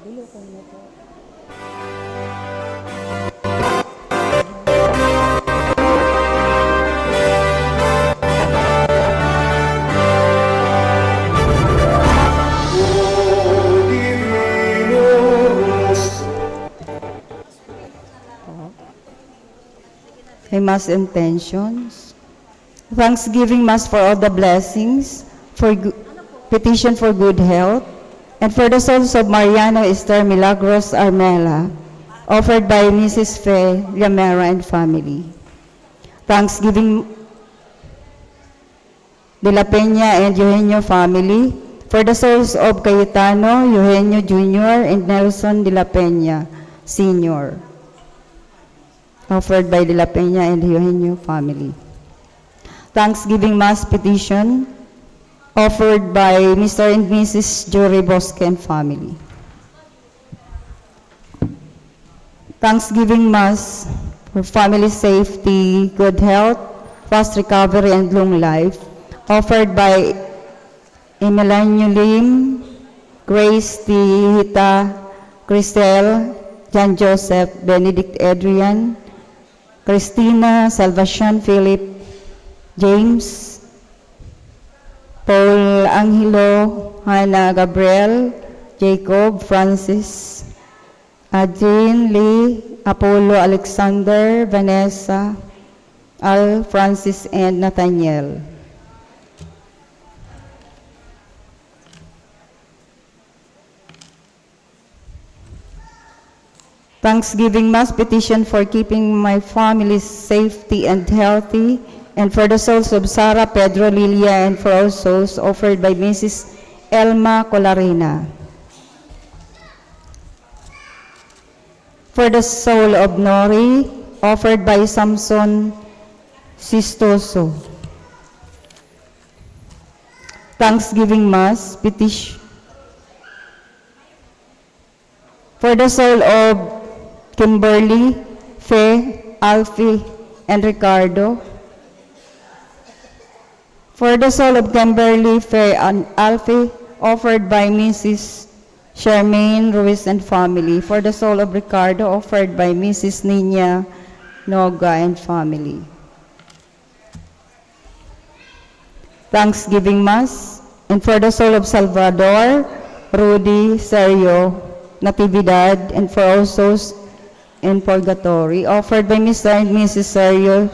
Dilo ko na to. Mass intentions. Thanksgiving Mass for all the blessings, for petition for good health, and for the souls of Mariano Esther Milagros Armela, offered by Mrs. Fe Llamera and family. Thanksgiving de la Peña and Eugenio family, for the souls of Cayetano, Eugenio Jr. and Nelson de la Peña Sr., offered by De La Peña and Eugenio family. Thanksgiving Mass petition offered by Mr. and Mrs. Jory Bosque and family. Thanksgiving Mass for family safety, good health, fast recovery, and long life, offered by Emelanio Lim, Grace Tihita, Cristel, John Joseph, Benedict Adrian, Christina, Salvacion, Philip, James, Paul Angelo, Hannah Gabriel, Jacob, Francis, Adrian, Lee, Apollo, Alexander, Vanessa, Al, Francis, and Nathaniel. Thanksgiving Mass petition for keeping my family's safety and healthy, and for the souls of Sarah, Pedro, Lilia, and for all souls offered by Mrs. Elma Colarina. For the soul of Nori, offered by Samson Sistoso. Thanksgiving Mass petition for the soul of Kimberly, Faye, Alfie, and Ricardo. For the soul of Kimberly, Faye, and Alfie, offered by Mrs. Charmaine Ruiz and family. For the soul of Ricardo, offered by Mrs. Nina Noga and family. Thanksgiving Mass, and for the soul of Salvador, Rudy, Sergio, Natividad, and for all souls in purgatory, offered by Mr. and Mrs. Sergio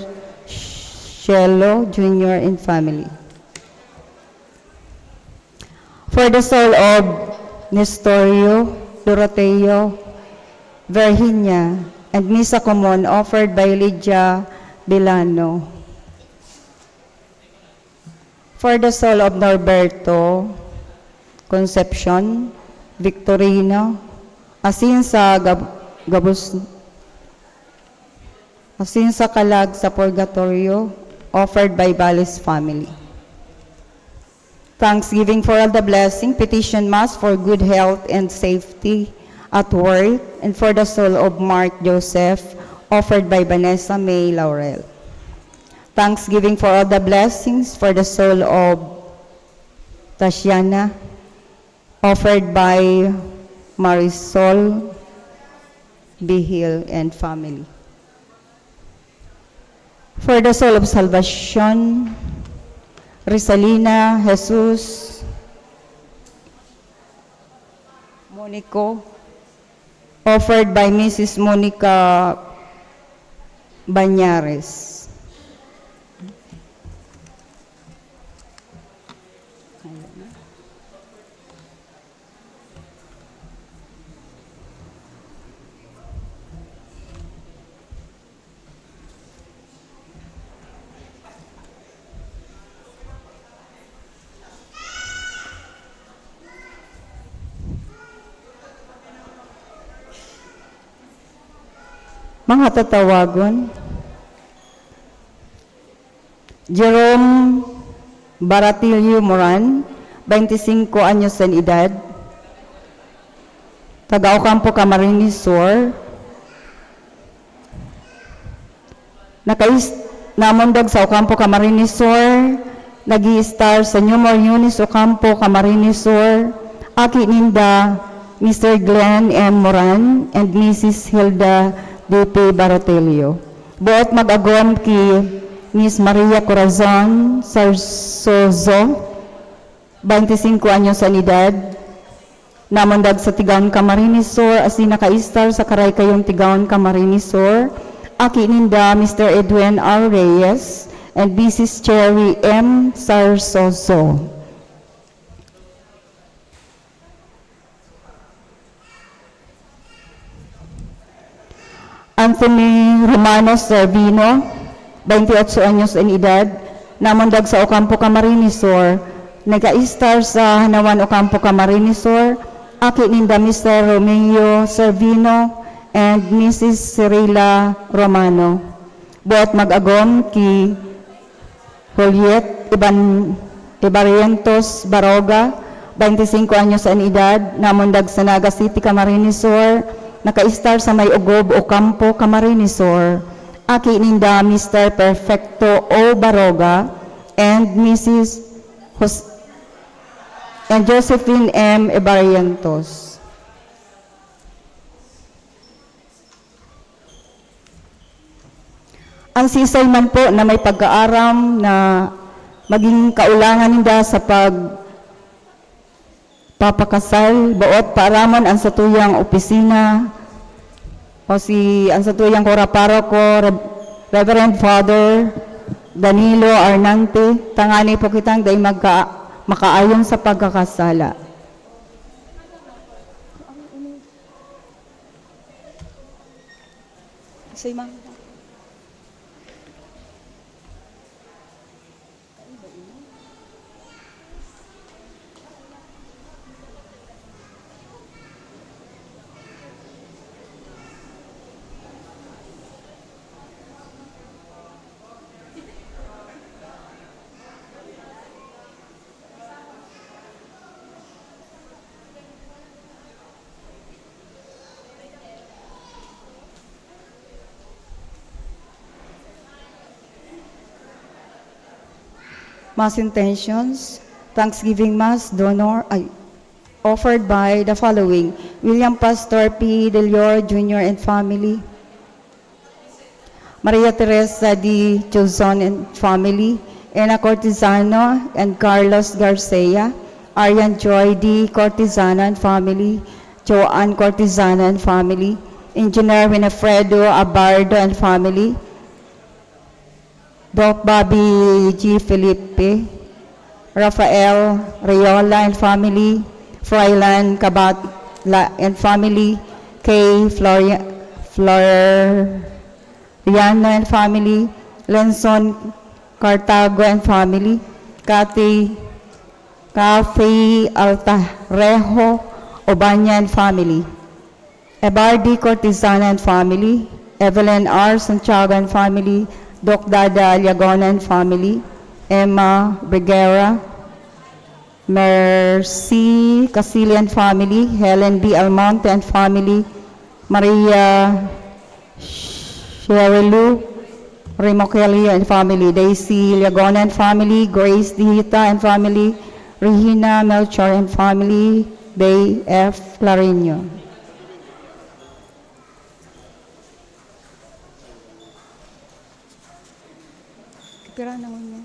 Shelo Jr. and family. For the soul of Nestorio, Doroteo, Virginia, and Misa Comon, offered by Lydia Bilano. For the soul of Norberto, Concepcion, Victorino, asin sa asin sa kalag sa purgatorio, offered by Balis family. Thanksgiving for all the blessing, petition Mass for good health and safety at work, and for the soul of Mark Joseph, offered by Vanessa May Laurel. Thanksgiving for all the blessings, for the soul of Tatiana, offered by Marisol Bihil and family. For the soul of Salvacion, Rizalina, Jesus, Monico, offered by Mrs. Monica Banyares. Mga tatawagon, Jerome Baratilio Moran, 25 anyos en edad, taga Ocampo, Camarines Sur, namundag sa Ocampo, Camarines Sur, nag-i-star sa Numor Unis Ocampo, Camarines Sur, aki ninda Mr. Glenn M. Moran, and Mrs. Hilda D.P. Barotelio. Buot mag-agom ki Miss Maria Corazon Sarsozo, 25 anyos sa edad, namundag sa Tigaon Camarines Sur, as naka-star sa karay kayong Tigaon Camarines Sur, aki ninda Mr. Edwin R. Reyes and Mrs. Cherry M. Sarsozo. Anthony Romano Servino, 28 anyos en edad, namundag sa Ocampo Camarines Sur, nag-star sa Hanawan Ocampo Camarines Sur, aki ninda Mr. Romeo Servino and Mrs. Cirila Romano. Buot mag-agom ki Juliet Ibarientos Baroga, 25 anyos en edad, namundag sa Naga City Camarines Sur, naka-star sa May Ugob Ocampo Camarines Sur, aki ninda Mr. Perfecto O. Baroga and Mrs. and Josephine M. Ibarientos. Ang sisay man po na may pagkaaram na maging kaulangan ninda sa papakasal, buot paaraman ang satuyang opisina o ang satuyang koraparo Reverend Father Danilo Arnante, tangani po kitang day makaayon sa pagkakasala. Say ma'am. Mass intentions, Thanksgiving Mass offered by the following: William Pastor P. Delior Jr. and family, Maria Teresa D. Chuzon and family, Ena Cortizano and Carlos Garcia, Arian Joy D. Cortizano and family, Joanne Cortizano and family, Engineer Winifredo Abardo and family, Doc Bobby G. Felipe, Rafael Rayola and family, Froilan Cabatla and family, Kay Floriano and family, Lenson Cartago and family, Cathy Altarejo Obanya and family, Ebardi Cortizana and family, Evelyn R. Santiago and family, Doc Dada Aliagona and family, Emma Briguera, Mercy Casilla and family, Helen B. Almonte and family, Maria Sherilu Rimokelio and family, Daisy Liagona and family, Grace Dihita and family, Regina Melchor and family, Day F. Larino. Kira naman niya.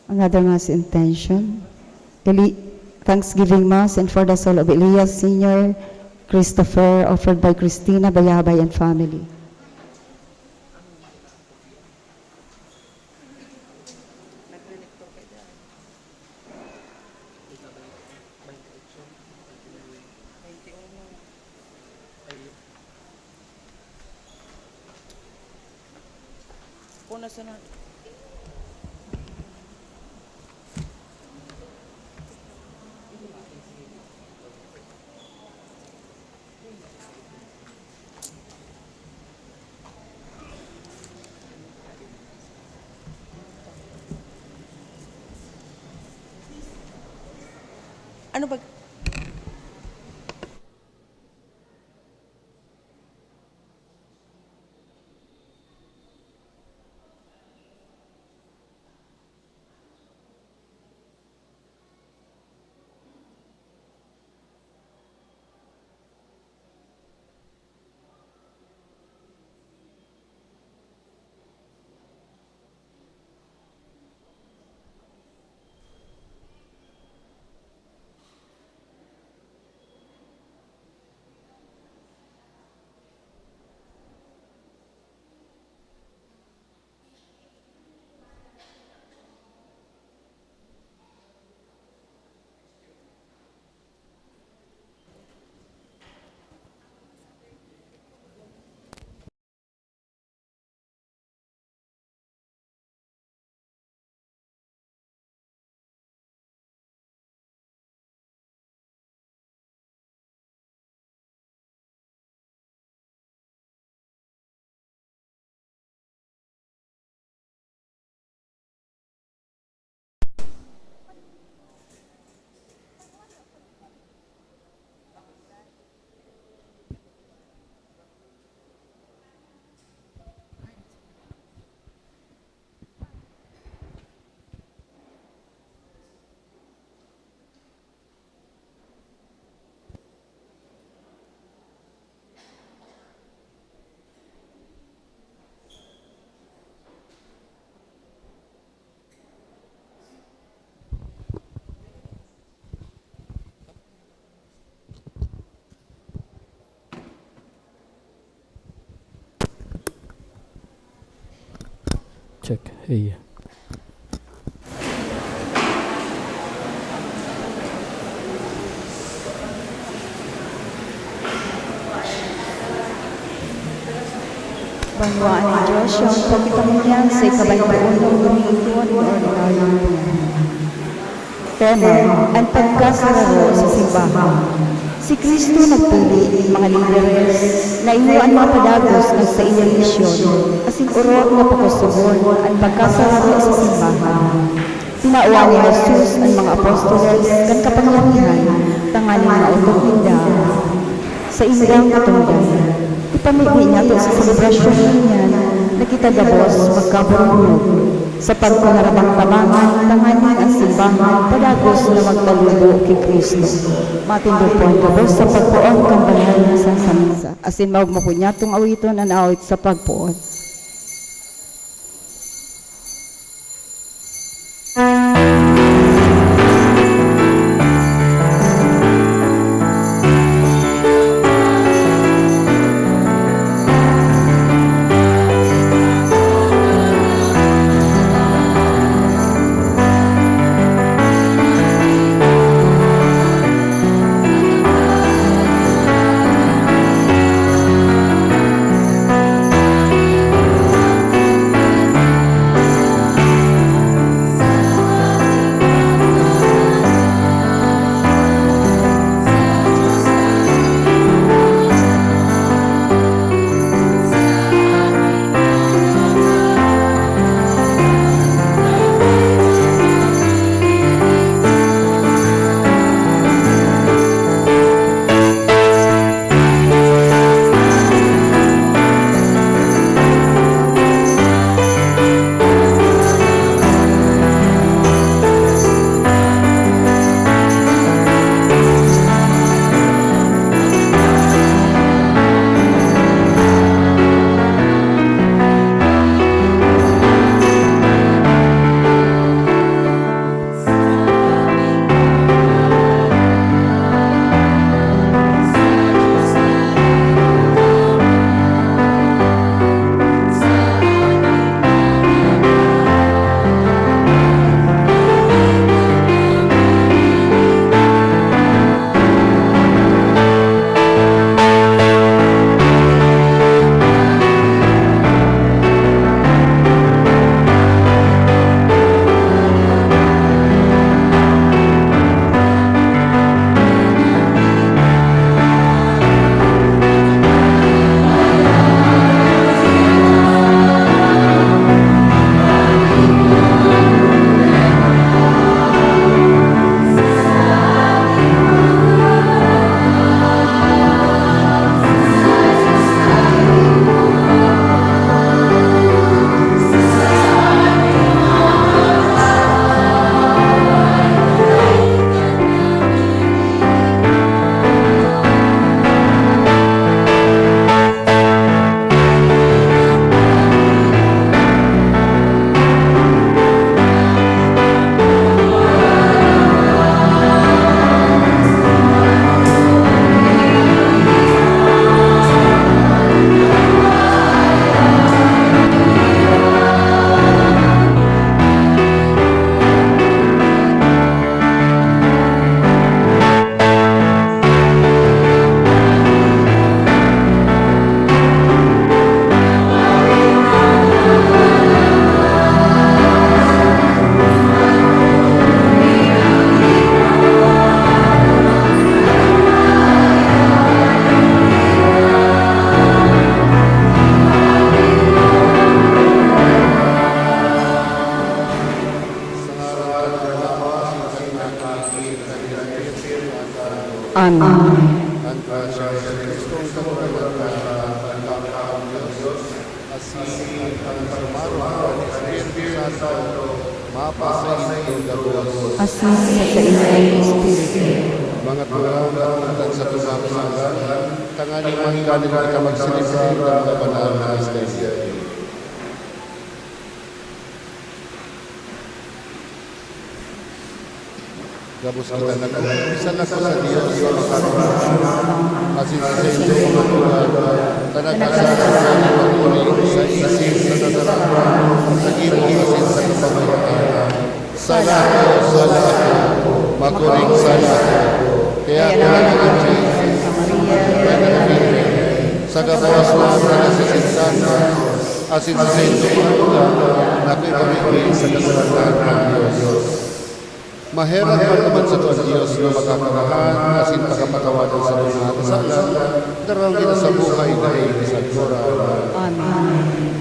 Another Mass intention, Thanksgiving Mass and for the soul of Elias Sr. Christopher, offered by Christina Bayabay and family. muna sunod. Ano ba? Check. Hey. Banwaan ng Diyos siyang pagkitamunyan sa ikabantaon ng lumingkod ng ordinaryong buhay. Tema, ang pagkasararo sa simbahan. Si Kristo nagpili ng mga lideres na inuan mga padagos ng sa iyang misyon, asin urot na pakusubon ang pagkasararo sa simbahan. Tinauan ni Jesus ang mga apostoles kan kapangyarihan tanganing mga utok ninda sa ilang katunggan. Ipamigay niya ito sa selebrasyon niya na kita gabos magkaburunod sa pagkunarabang tamangan tanganing ang simbahan padagos na magtalubo kay Kristo. Matindo po ang gabos sa pagpuon kang banal na sa misa. Asin maugma po niya itong awiton ang awit sa pagpuon. Amen. Ang grasya ni Kristong kamulan na pagkakaang Diyos, asisin ang sumaro ni Espiritu Santo, mapasain ito gabos. Asin sa kainay Espiritu. Mga tulang at sa tumamasalan, tanganing manggaling ka magsilibra ng mga banal na istasya. Gabos kita na ko. Isa na ko sa Diyos sa makakasama. Asin sa ito mga tulang, tanagasan sa pagkuling sa isin sa nasarapan, sa gibong asin sa kapamagitan. Sala ko, makuling sala ko. Kaya pinag-ibig sa gabawas na sa nasisintan asin sa ito na pinag-ibig sa kasalanan ng Diyos. Mahirap man naman sa Diyos na makakarahan asin pagkapatawadan sa mga kasalan, darang kita sa buhay na sa Dora. Amen.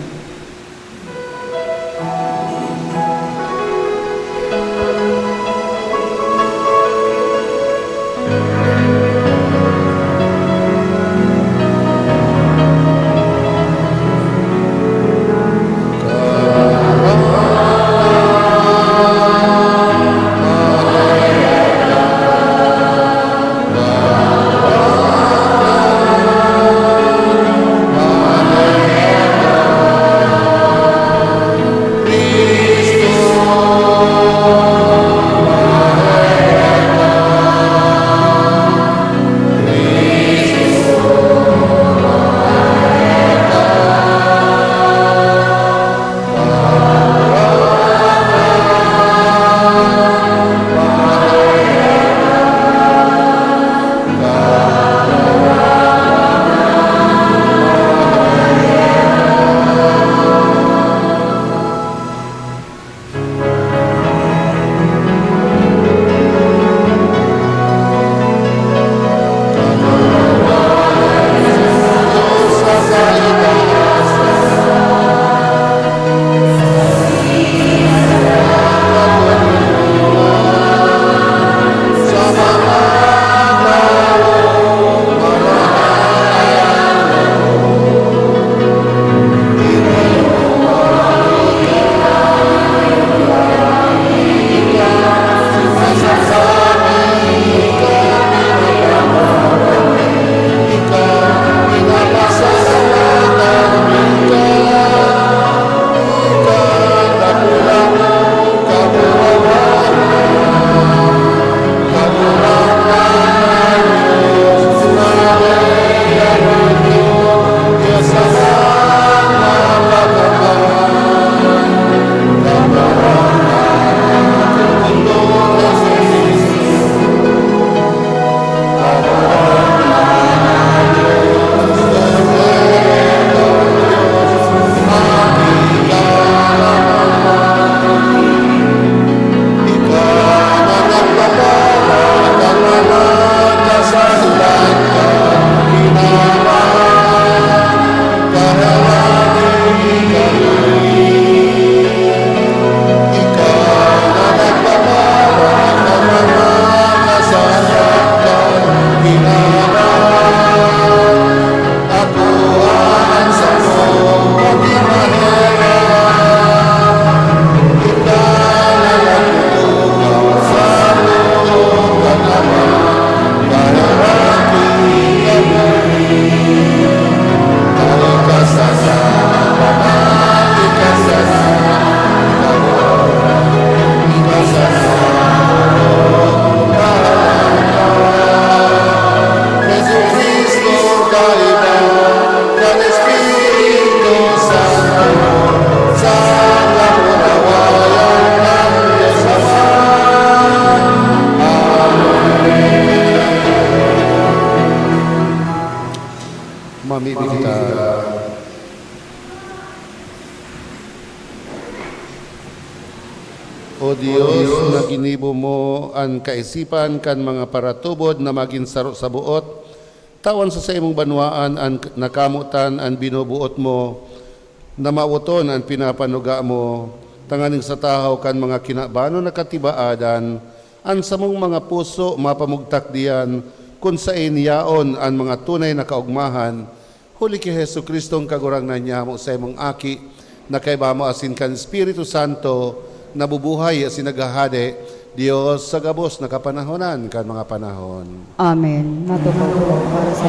O Dios, na ginibo mo ang kaisipan kan mga paratubod na maging saro sa buot, tawan sa imong banwaan ang nakamutan ang binubuot mo, na mauton ang pinapanuga mo, tanganing sa tahaw kan mga kinabano na katibaadan, ang samong mga puso mapamugtak diyan, kung sa inyaon ang mga tunay na kaugmahan, huli kay Hesu Kristong kagurangnan niya mo sa imong aki, na kay mo asin kan Espiritu Santo, nabubuhay asin naghahade, Diyos sa gabos na kapanahonan kan mga panahon. Amen. Matupad po para sa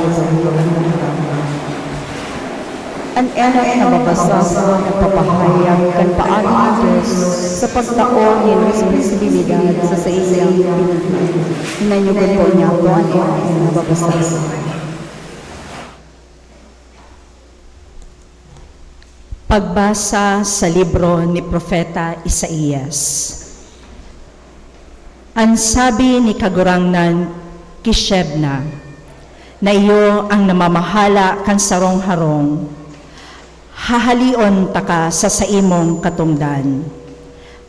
ang enak na mabasa sa nagpapahayag kan paagi ng Diyos sa pagtaon ng responsibilidad sa iyang pinagay. Hinanyugan po niya po ang enak na mababasa. Pagbasa sa libro ni Propeta Isaías. Ang sabi ni Kagurangnan Kishebna, na iyo ang namamahala kan sarong harong, hahalion taka sa saimong katungdan,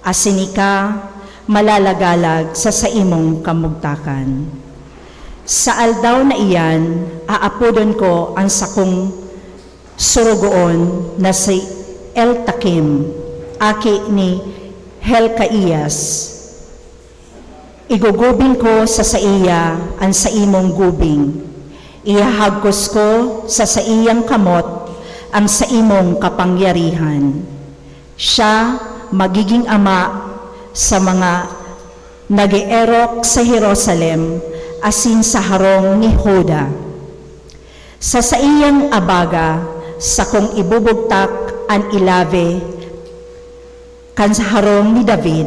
asinika malalagalag sa saimong kamugtakan. Sa aldaw na iyan, aapodon ko ang sakong surugoon na si El-Takim, aki ni Helkaiyas. Igugubing ko sa iya ang saimong gubing. Ihahagkos ko sa iyang kamot ang saimong kapangyarihan. Siya magiging ama sa mga nag-eerok sa Jerusalem asin sa harong ni Huda. Sa iyang abaga, sa kung ibubugtak ang ilave kan sa harong ni David,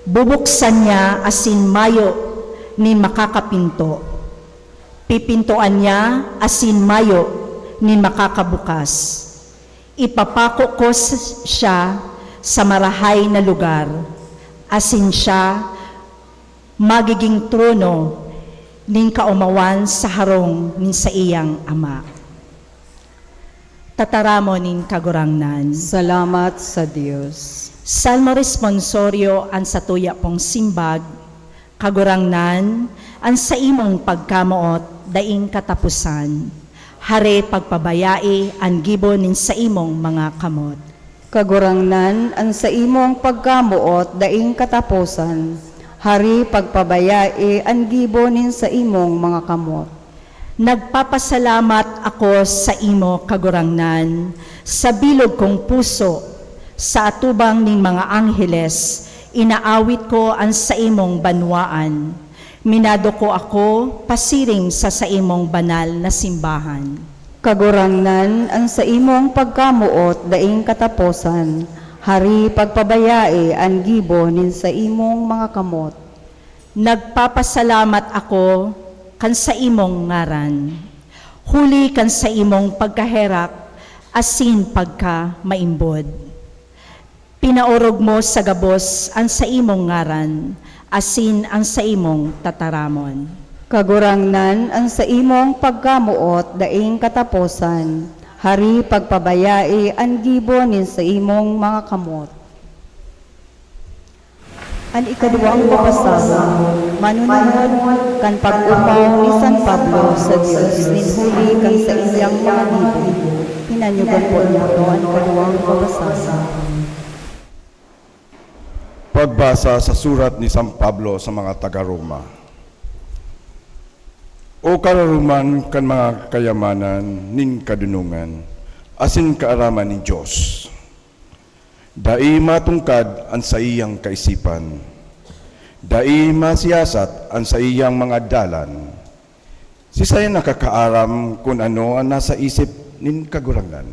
bubuksan niya asin mayo ni makakapinto. Pipintuan niya asin mayo ni makakabukas. Ipapako ko siya sa marahay na lugar, asin siya magiging trono ning kaumawan sa harong nin sa iyang ama. Tataramo nin kagurangnan. Salamat sa Diyos. Salmo responsorio ang satuya pong simbag, kagurangnan, ang sa imong pagkamoot daing katapusan. Hare pagpabayai ang gibon nin sa imong mga kamot. Kagurangnan ang sa imong pagkamuot daing katapusan, hari pagpabayai ang gibonin sa imong mga kamot. Nagpapasalamat ako sa imo, kagurangnan, sa bilog kong puso, sa atubang ning mga angheles, inaawit ko ang sa imong banwaan. Minado ko ako pasiring sa imong banal na simbahan. Kagurangnan ang sa imong pagkamuot daing katapusan, hari pagpabayai ang gibonin sa imong mga kamot. Nagpapasalamat ako kan sa imong ngaran, huli kan sa imong pagkaherak, asin pagka maimbod. Pinaorog mo sa gabos ang sa imong ngaran, asin ang sa imong tataramon. Kagurangnan ang sa imong pagkamuot daing katapusan, hari pagpabayai ang gibonin sa imong mga kamot. Ang ikaduwang babasa, manunod kan pag-upaw ni San Pablo sa Diyos, ninhuli kang sa iyang mga libro. Pinanyugan po niya ito ang ikaduwang babasa. Pagbasa sa surat ni San Pablo sa mga taga-Roma. O kararuman kan mga kayamanan ning kadunungan, asin kaaraman ni Diyos. Dai matungkad ang sa iyang kaisipan, dai masiyasat ang sa iyang mga dalan. Sisay nakakaaram kung ano ang nasa isip nin kagurangan.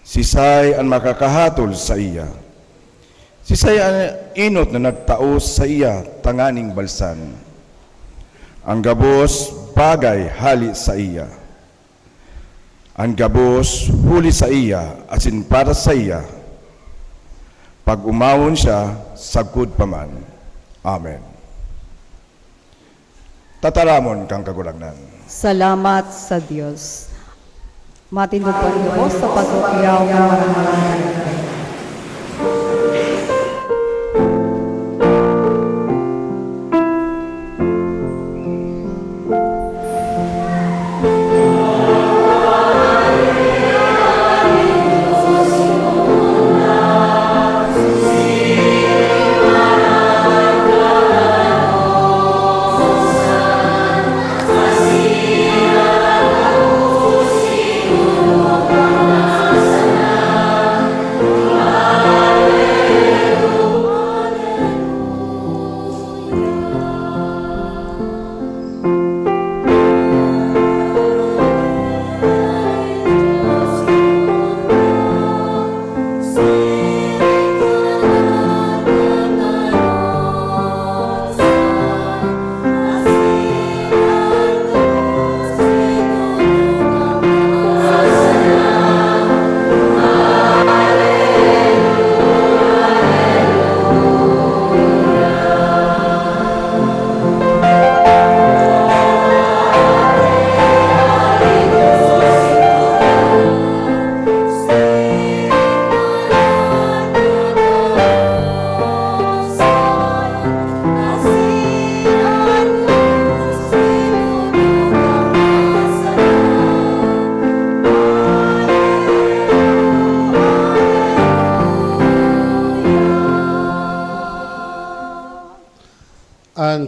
Sisay ang makakahatol sa iya. Sisay ang inot na nagtaos sa iya tanganing balsan. Ang gabos bagay hali sa iya. Ang gabos huli sa iya asin para sa iya. Pag umawon siya, sagkod paman. Amen. Tataramon kang kagulagnan. Salamat sa Diyos. Matindog pa rin po sa pagkukiyaw ng maraming.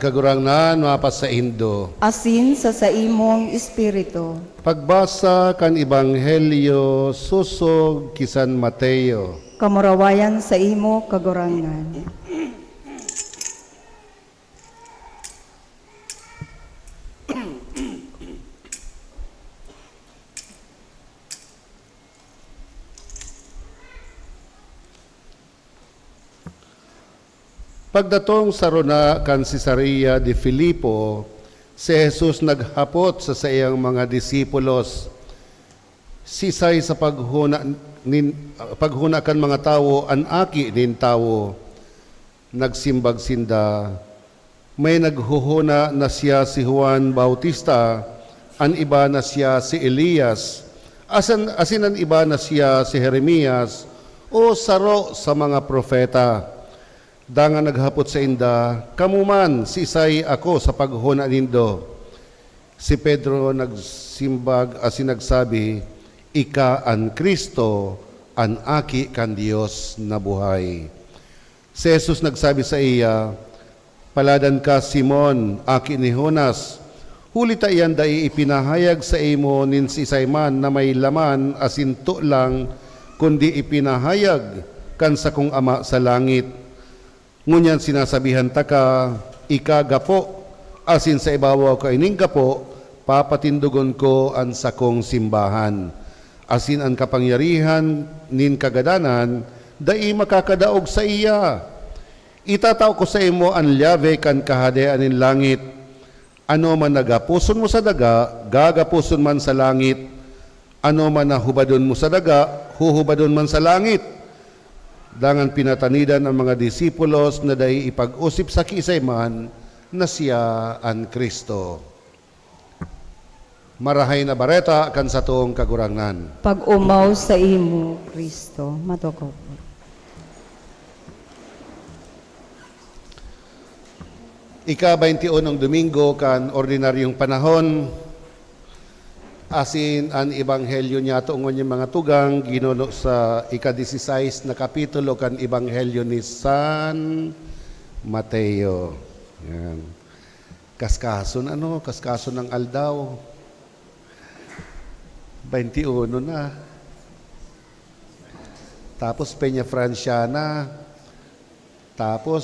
kagurangnan mapas sa Indo. asin sa imong espiritu. Pagbasa kan Ebanghelyo susog kisan Mateo. Kamurawayan sa imo kagurangan. Pagdatong sa runa kan Cesarea de Filipo, si Jesus naghapot sa iyang mga disipulos, sisay sa paghuna kan mga tawo, an aki nin tawo, nagsimbag sinda, may naghuhuna na siya si Juan Bautista, an iba na siya si Elias, asin an iba na siya si Jeremias, o saro sa mga propeta. Dangan naghapot sa inda, kamuman sisay ako sa paghuna nindo. Si Pedro nagsimbag asin nagsabi, ika an Kristo, an aki kan Dios na buhay. Si Jesus nagsabi sa iya, paladan ka Simon, aki ni Jonas, huli ta iyan dai ipinahayag sa imo nin sisay man na may laman asin to lang, kundi ipinahayag kan sa kong ama sa langit. Ngunyan sinasabihan ta ka, ika gapo, asin sa ibabaw ka ining gapo, papatindugon ko ang sakong simbahan. Asin ang kapangyarihan nin kagadanan, dai makakadaog sa iya. Itataw ko sa imo ang lyave kan kahadean nin langit. Ano man nagapuson mo sa daga, gagapuson man sa langit. Ano man nahubadon mo sa daga, huhubadon man sa langit. Dangan pinatanidan ang mga disipulos na dai ipag-usip sa kisay man na siya ang Kristo. Marahay na bareta kan sa tuong kagurangan. Pag-umaw sa imo, Kristo. Matukaw po. Ika-21 Domingo kan ordinaryong panahon, asin ang ebanghelyo niya tuungon yung mga tugang ginuno sa ika-16 na kapitulo kan ebanghelyo ni San Mateo. Yan. Kaskason kaskason ng aldaw. 21 na. Tapos Peña Franciana. Tapos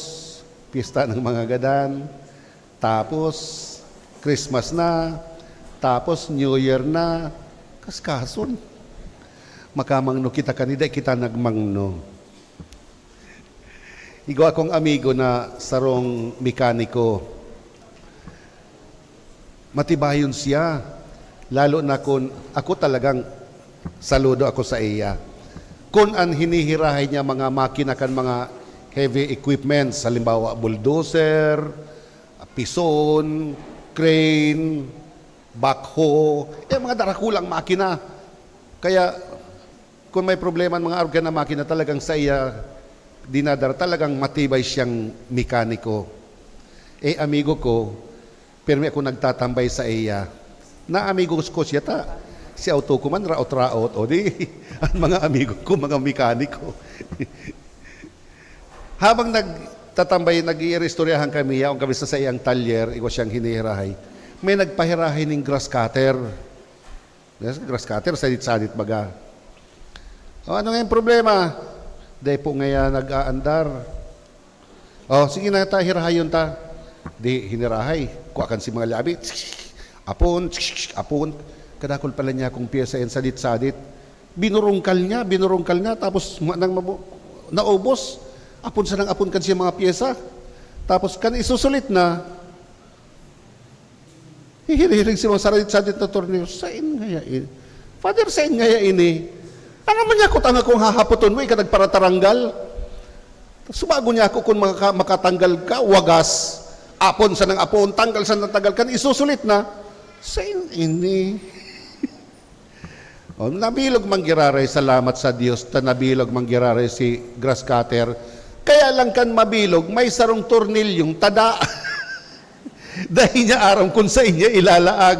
pista ng mga gadan. Tapos Christmas na. Tapos New Year na, kaskason. Makamangno kita kanida, kita nagmangno. Igo akong amigo na sarong mekaniko. Matibayon siya. Lalo na kung ako talagang saludo ako sa iya. Kung ang hinihirahay niya mga makina kan mga heavy equipments, halimbawa bulldozer, pison, crane, backhoe, mga darakulang makina. Kaya, kung may problema ng mga organ na makina, talagang sa iya dinadar, talagang matibay siyang mekaniko. Amigo ko, pero ako nagtatambay sa iya, na amigo ko siya ta, si auto ko man, raot-raot, o di, ang mga amigo ko, mga mekaniko. Habang nagtatambay, nag-i-restoryahan kami, ang kami sa iyang talyer, iwas siyang hinihirahay, may nagpahirahin ng grass cutter. Yes, grass cutter, sadit-sadit baga. O, ano nga yung problema? Dahil po ngayon nag-aandar. O, sige na ta, hirahayon ta. Di, hinirahay. Kuwakan si mga labi. Apon, apon. Kadakol pala niya kung piyesa yan, sadit-sadit. Binurungkal niya, tapos naubos. Apon sa nang apon kan siya mga piyesa. Tapos kan isusulit na, hihiring si mga saradit-sadit na torneo, sain ngaya ini? Father, sain ngaya ini? Ano man niya ko tanga kong hahapoton mo, nagparataranggal? Subago niya ako kung makatanggal ka, wagas, apon sa nang apon, tanggal sa nang tanggal ka, isusulit na, sain ini? O, nabilog manggiraray, salamat sa Diyos, nabilog manggiraray si grass cutter. Kaya lang kan mabilog, may sarong tornilyong tada. Dahil niya aram kung sa inya ilalaag.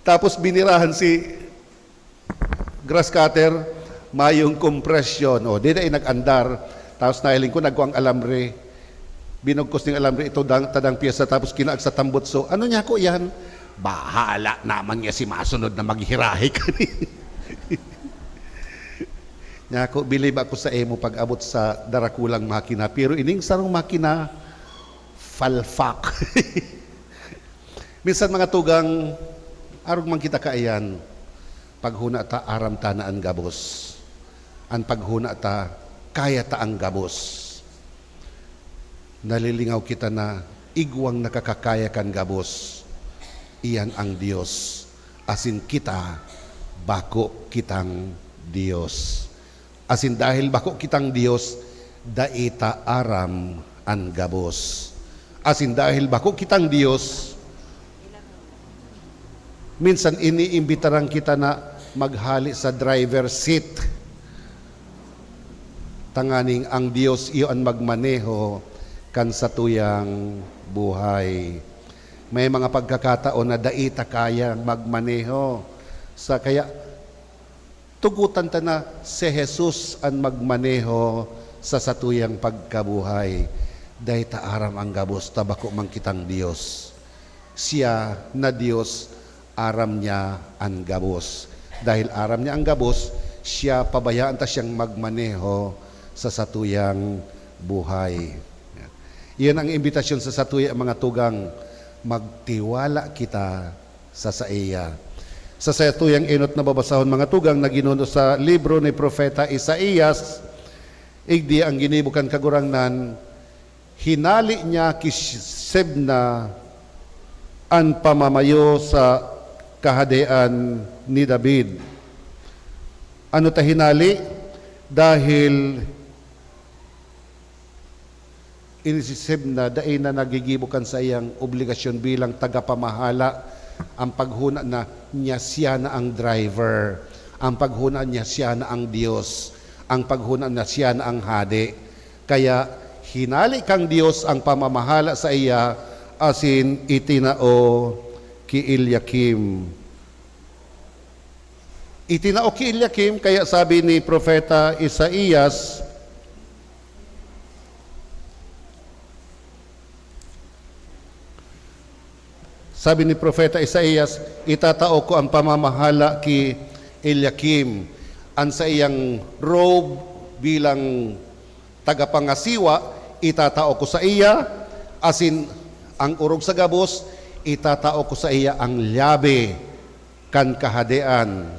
Tapos binirahan si grass cutter, mayong kompresyon. O, di na nag-andar. Tapos nahiling ko, nagkuang alambre. binugkos ng alambre ito tadang piyesa tapos kinaag sa tambutso. Ano niya ko yan? Bahala naman niya si masunod na maghirahe kani. Nya ko bilib ako sa emo pag abot sa darakulang makina pero ining sarong makina falfak. Minsan mga tugang arog man kita kaayan paghuna ta aram ta na ang gabos. Ang paghuna ta kaya ta ang gabos. Nalilingaw kita na igwang nakakakaya kan gabos. Iyan ang Diyos. Asin kita bako kitang Diyos. Asin dahil bako kitang Diyos, daita aram ang gabos. Asin dahil bako kitang Diyos, minsan iniimbitarang kita na maghali sa driver seat. Tanganing ang Diyos iyon magmaneho kan sa tuyang buhay. May mga pagkakataon na daita kaya magmaneho. Sa kaya tugutan ta na si Jesus ang magmaneho sa satuyang pagkabuhay. Daita aram ang gabos, tabako man kitang Diyos. Siya na Diyos, aram niya ang gabos. Dahil aram niya ang gabos, siya pabayaan ta siyang magmaneho sa satuyang buhay. Iyan ang imbitasyon sa satuyang mga tugang, magtiwala kita sa iya. Sa satuyang inot na babasahon mga tugang na ginuno sa libro ni Propeta Isaías, igdi ang ginibukan kagurangnan, hinali niya kisebna ang pamamayo sa kahadean ni David. Ano ta hinali? Dahil inisisib na daay na nagigibukan sa iyang obligasyon bilang tagapamahala ang paghuna na niya siya na ang driver, ang paghuna niya siya na ang Diyos, ang paghuna niya siya na ang hadi. Kaya hinali kang Diyos ang pamamahala sa iya asin itinao ki Eliakim. Itinao ki Eliakim, kaya sabi ni Propeta Isaías, sabi ni Propeta Isaías, itatao ko ang pamamahala ki Eliakim. Ang sa iyang robe bilang tagapangasiwa, itatao ko sa iya, asin ang urog sa gabos, itatao ko sa iya ang lyabe kan kahadean.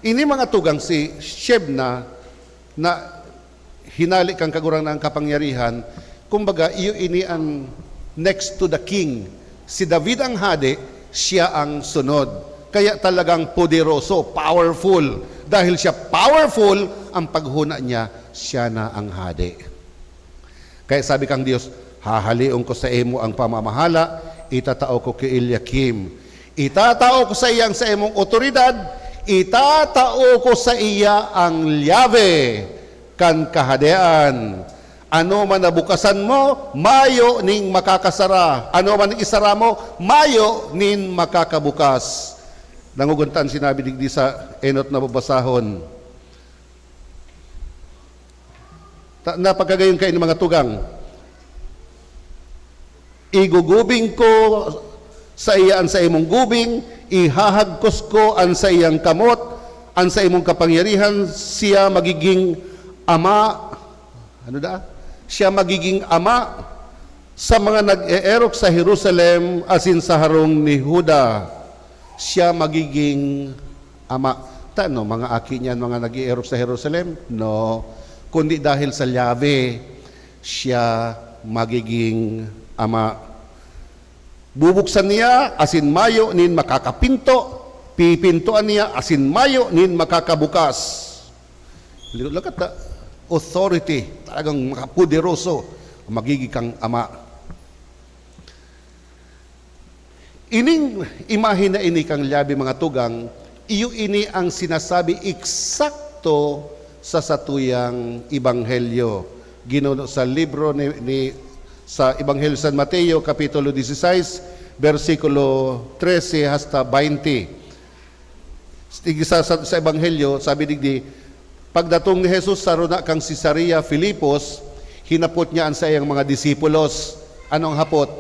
Ini mga tugang si Shebna na hinali kang kagurang ng kapangyarihan, kumbaga iyo ini ang next to the king. Si David ang hadi, siya ang sunod. Kaya talagang poderoso, powerful. Dahil siya powerful, ang paghuna niya, siya na ang hadi. Kaya sabi kang Diyos, hahaliong ko sa imo ang pamamahala, itatao ko kay Eliakim. Itatao ko sa iyang sa imong otoridad, itatao ko sa iya ang lyabe kan kahadean. Ano man nabukasan mo, mayo ning makakasara. Ano man isara mo, mayo nin makakabukas. Nanguguntan sinabi digdi sa enot na babasahon. Napagkagayon kayo ng mga tugang. Igugubing ko sa iya an sa imong gubing, ihahagkos ko an sa iyang kamot, an sa imong kapangyarihan, siya magiging ama. Ano da? Siya magiging ama sa mga nag-eerok sa Jerusalem asin sa harong ni Huda. Siya magiging ama. Tano, mga aki niyan, mga nag-eerok sa Jerusalem? No. Kundi dahil sa lyabe, siya magiging ama. Bubuksan niya, asin mayo nin makakapinto. Pipintuan niya, asin mayo nin makakabukas. Lakat na. Authority, talagang makapoderoso, magiging kang ama. Ining imahe na ini kang lyabe mga tugang, iyo ini ang sinasabi eksakto sa satuyang Ebanghelyo. Ginuno sa libro sa Ebanghelyo San Mateo, Kapitulo 16, versikulo 13 hasta 20. Sa Ebanghelyo, sabi digdi, pagdatong ni Jesus sa runa kang Cesarea Filipos, hinapot niya ang sa iyang mga disipulos, Anong hapot?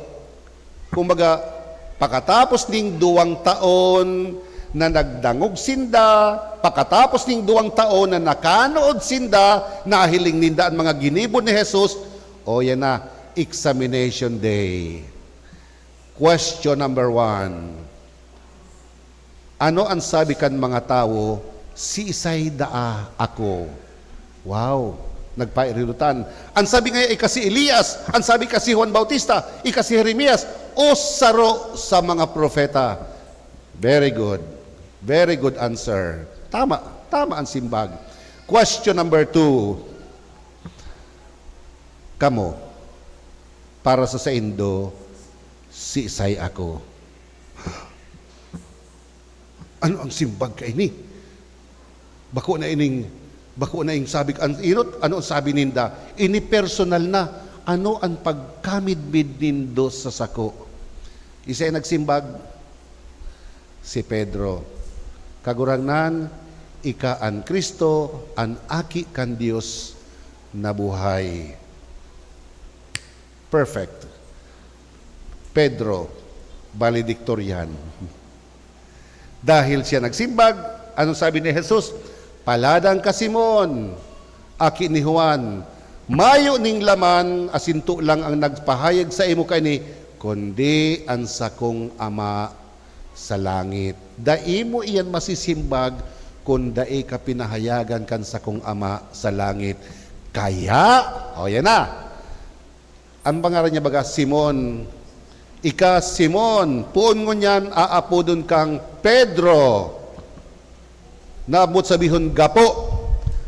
Kumbaga, pagkatapos ning 2 taon na nagdangog sinda, pagkatapos ning 2 taon na nakanood sinda, nahiling ninda ang mga ginibon ni Jesus, o yan na, examination day. Question number 1. Ano ang sabi kan mga tao? Si Isay daa ako. Wow, nagpairilutan. Ang sabi nga ikasi Elias, ang sabi kasi Juan Bautista, ikasi Jeremias, o saro sa mga propeta. Very good. Very good answer. Tama ang simbag. Question number 2. Kamo, para sa Indo, si Isay ako. Ano ang simbag ka ini? Bako na ining sabi inot, ano ang sabi ninda? Ini personal na. Ano ang pagkamidbid nindo sa sako? Isa ay nagsimbag, si Pedro. Kagurangnan, ika an Kristo, an aki kan Dios na buhay. Perfect. Pedro, valedictorian. Dahil siya nagsimbag, anong sabi ni Jesus? Paladang ka Simon, aki ni Juan, mayo ning laman, asinto lang ang nagpahayag sa imo kani, kundi ang sakong Ama sa langit. Dai mo iyan masisimbag, kung dai ka pinahayagan kan sakong Ama sa langit. Kaya, yan na. Ang pangalan niya baga, Simon. Ika Simon, puon mo niyan, aapodon kang Pedro. Naabot sabihon gapo.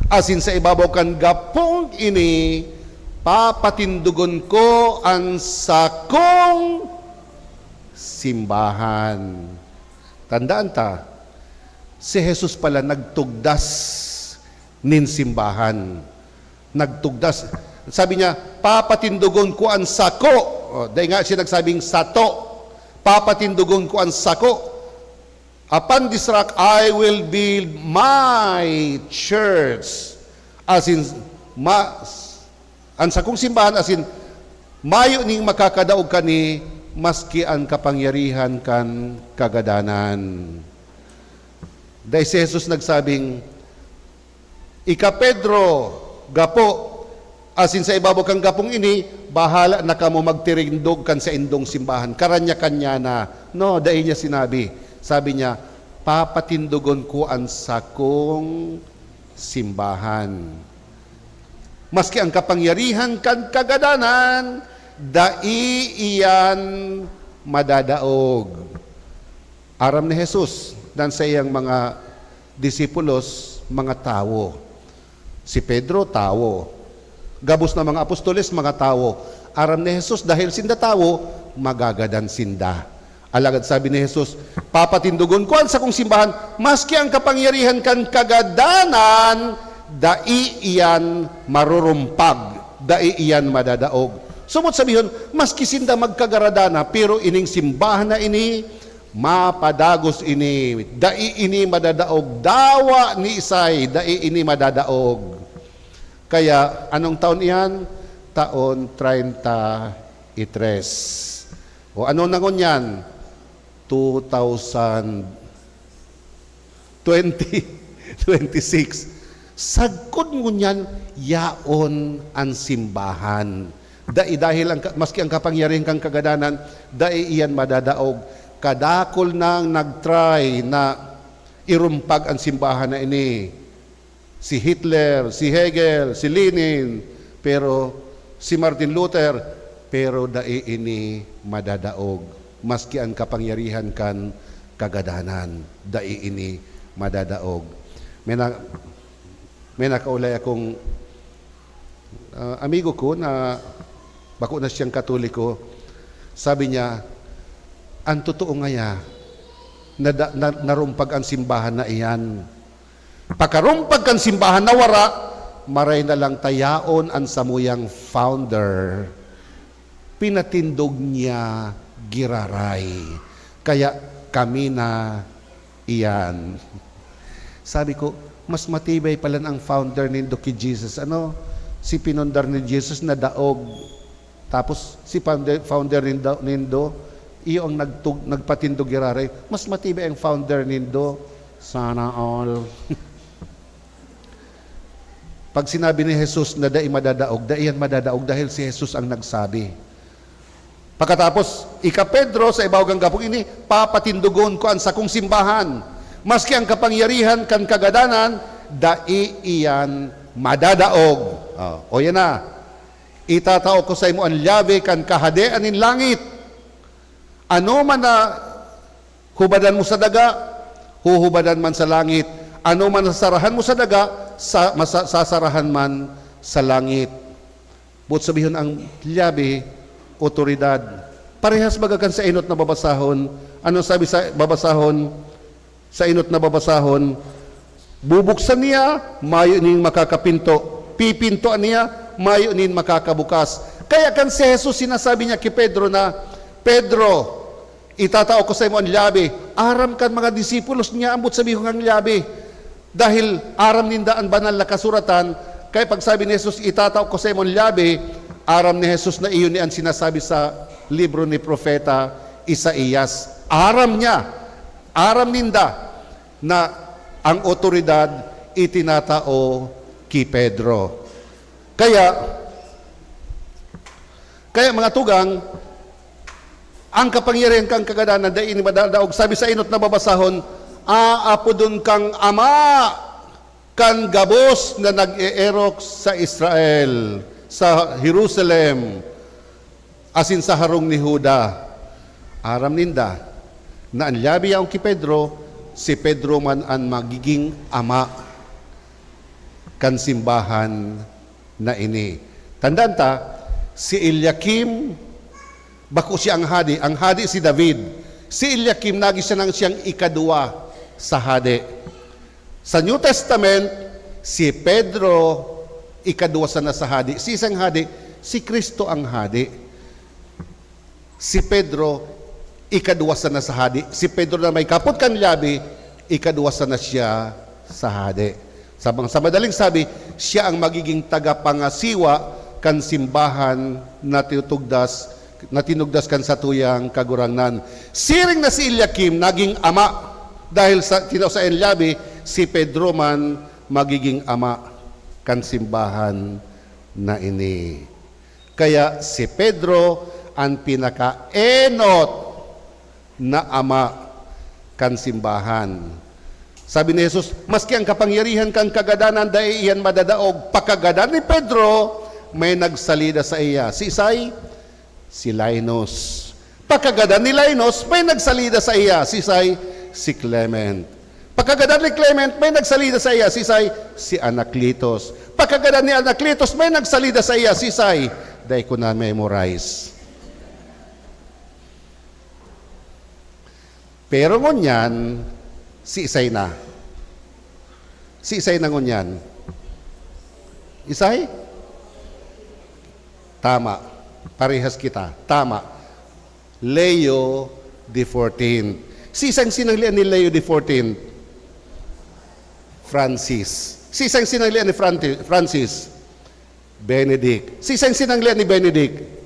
Asin sa ibabaw kan gapong ini, papatindugon ko ang sakong simbahan. Tandaan ta, si Jesus pala nagtugdas nin simbahan. Nagtugdas. Sabi niya, papatindugon ko ang sako. Dahil nga siya nagsabing sato. Papatindugon ko ang sako. Upon this rock, I will build my church. As in, ang sakong simbahan, as in, mayo ning makakadaog ka ni, maski ang kapangyarihan kan kagadanan. Dahil si Jesus nagsabing, ika Pedro, gapo, asin sa ibabaw kang gapong ini, bahala na kamo magtirindog kan sa indong simbahan. Karanya-kanya na. No, dahil niya sinabi. Sabi niya, papatindugon ko ang sakong simbahan. Maski ang kapangyarihan kan kagadanan, dai iyan madadaog. Aram ni Jesus, dan sa iyang mga disipulos, mga tao. Si Pedro, tao. Gabos na mga apostoles, mga tao. Aram ni Jesus, dahil sinda tao, magagadan sinda. Alagad sabi ni Jesus, papatindugon ko ang sakong simbahan, maski ang kapangyarihan kan kagadanan, dai iyan marurumpag, dai iyan madadaog. Sumot sabihon, maski sinda magkagaradana, pero ining simbahan na ini, mapadagos ini, dai ini madadaog, dawa ni Isay, dai ini madadaog. Kaya, anong taon iyan? Taon 33. O ano nangon yan? 2026. Sagkod mo niyan, yaon ang simbahan. Dahil maski ang kapangyarihan kang kagadanan, dai iyan madadaog. Kadakol nang nagtry na irumpag ang simbahan na ini. Si Hitler, si Hegel, si Lenin, pero si Martin Luther, pero dai ini madadaog. Maski ang kapangyarihan kan kagadanan, dai ini madadaog. May nakaulay akong amigo ko na bako na siyang Katoliko. Sabi niya, ang totoo nga narumpag ang simbahan na iyan. Pagkarumpag kan simbahan na wara, maray na lang tayaon ang samuyang founder. Pinatindog niya giraray. Kaya kami na iyan. Sabi ko, mas matibay pala ang founder ni Doki Jesus. Si pinundar ni Jesus na daog. Tapos si founder nindo, iyo ang nagpatindog girare. Mas matibay ang founder nindo. Sana all. Pag sinabi ni Jesus na dai madadaog, daiyan madadaog dahil si Jesus ang nagsabi. Pagkatapos, Pedro sa ibaw kang gapong ini, papatindugon ko ang sakong simbahan. Maski ang kapangyarihan kan kagadanan, dai iyan madadaog. O yan na. Itatao ko sa imo ang llabe kan kahadean in langit. Ano man na hubadan mo sa daga, huhubadan man sa langit. Ano man sasarahan mo sa daga, sasarahan man sa langit. But sabihin ang llabe, otoridad. Parehas bagakan sa inot na babasahon. Ano sabi sa babasahon? Sa inot na babasahon, bubuksan niya, mayo ning makakapinto. Pipintoan niya, mayo nin makakabukas. Kaya kan si Jesus sinasabi niya kay Pedro na, Pedro, itatao ko sa imo ang llabe. Aram kan mga disipulos niya, ambot sabihin ang llabe. Dahil aram ninda ang banal na kasuratan, kaya pag sabi ni Jesus, itatao ko sa imo ang llabe, aram ni Jesus na iyon ang sinasabi sa libro ni Propeta Isaías. Aram niya, aram ninda na ang otoridad itinatao kay Pedro. Kaya mga tugang, ang kapangyarihan kang kagadanan, dahil ini madadaog, sabi sa inot na babasahon, aapodon kang ama, kan gabos na nag-e-erok sa Israel, sa Jerusalem, asin sa harong ni Huda. Aram ninda, na ang labi yaong ki Pedro, si Pedro man ang magiging ama, kan simbahan na ini. Tandaan ta, si Eliakim, bako siya ang hadi si David. Si Eliakim, nagi siya nang siyang ikadua sa hadi. Sa New Testament, si Pedro, ikadua sa nasa hadi. Si isang hadi, si Kristo ang hadi. Si Pedro, ikadua sa nasa hadi. Si Pedro na may kapot kan labi, ikadua sa na siya sa hadi. Sa madaling sabi, siya ang magiging tagapangasiwa kan simbahan na tinugdas kan sa tuyang kagurangnan. Siring na si Eliakim naging ama dahil sa sa enlabi, si Pedro man magiging ama kan simbahan na ini. Kaya si Pedro ang pinaka-enot na ama kan simbahan. Sabi ni Jesus, maski ang kapangyarihan kang kagadanan, dahil iyan madadaog. Pagkagadan ni Pedro, may nagsalida sa iya. Si Isay, si Linus. Pagkagadan ni Linus, may nagsalida sa iya. Si Isay, si Clement. Pagkagadan ni Clement, may nagsalida sa iya. Si Isay, si Anacletus. Pagkagadan ni Anacletus, may nagsalida sa iya. Si Isay, dahil ko na memorize. Pero ngunyan, si Isay na. Si Isay na ngunyan. Isay? Tama. Parehas kita. Tama. Leo XIV. Si isang sinanglian ni Leo XIV? Francis. Si isang sinanglian ni Francis? Benedict. Si isang sinanglian ni Benedict?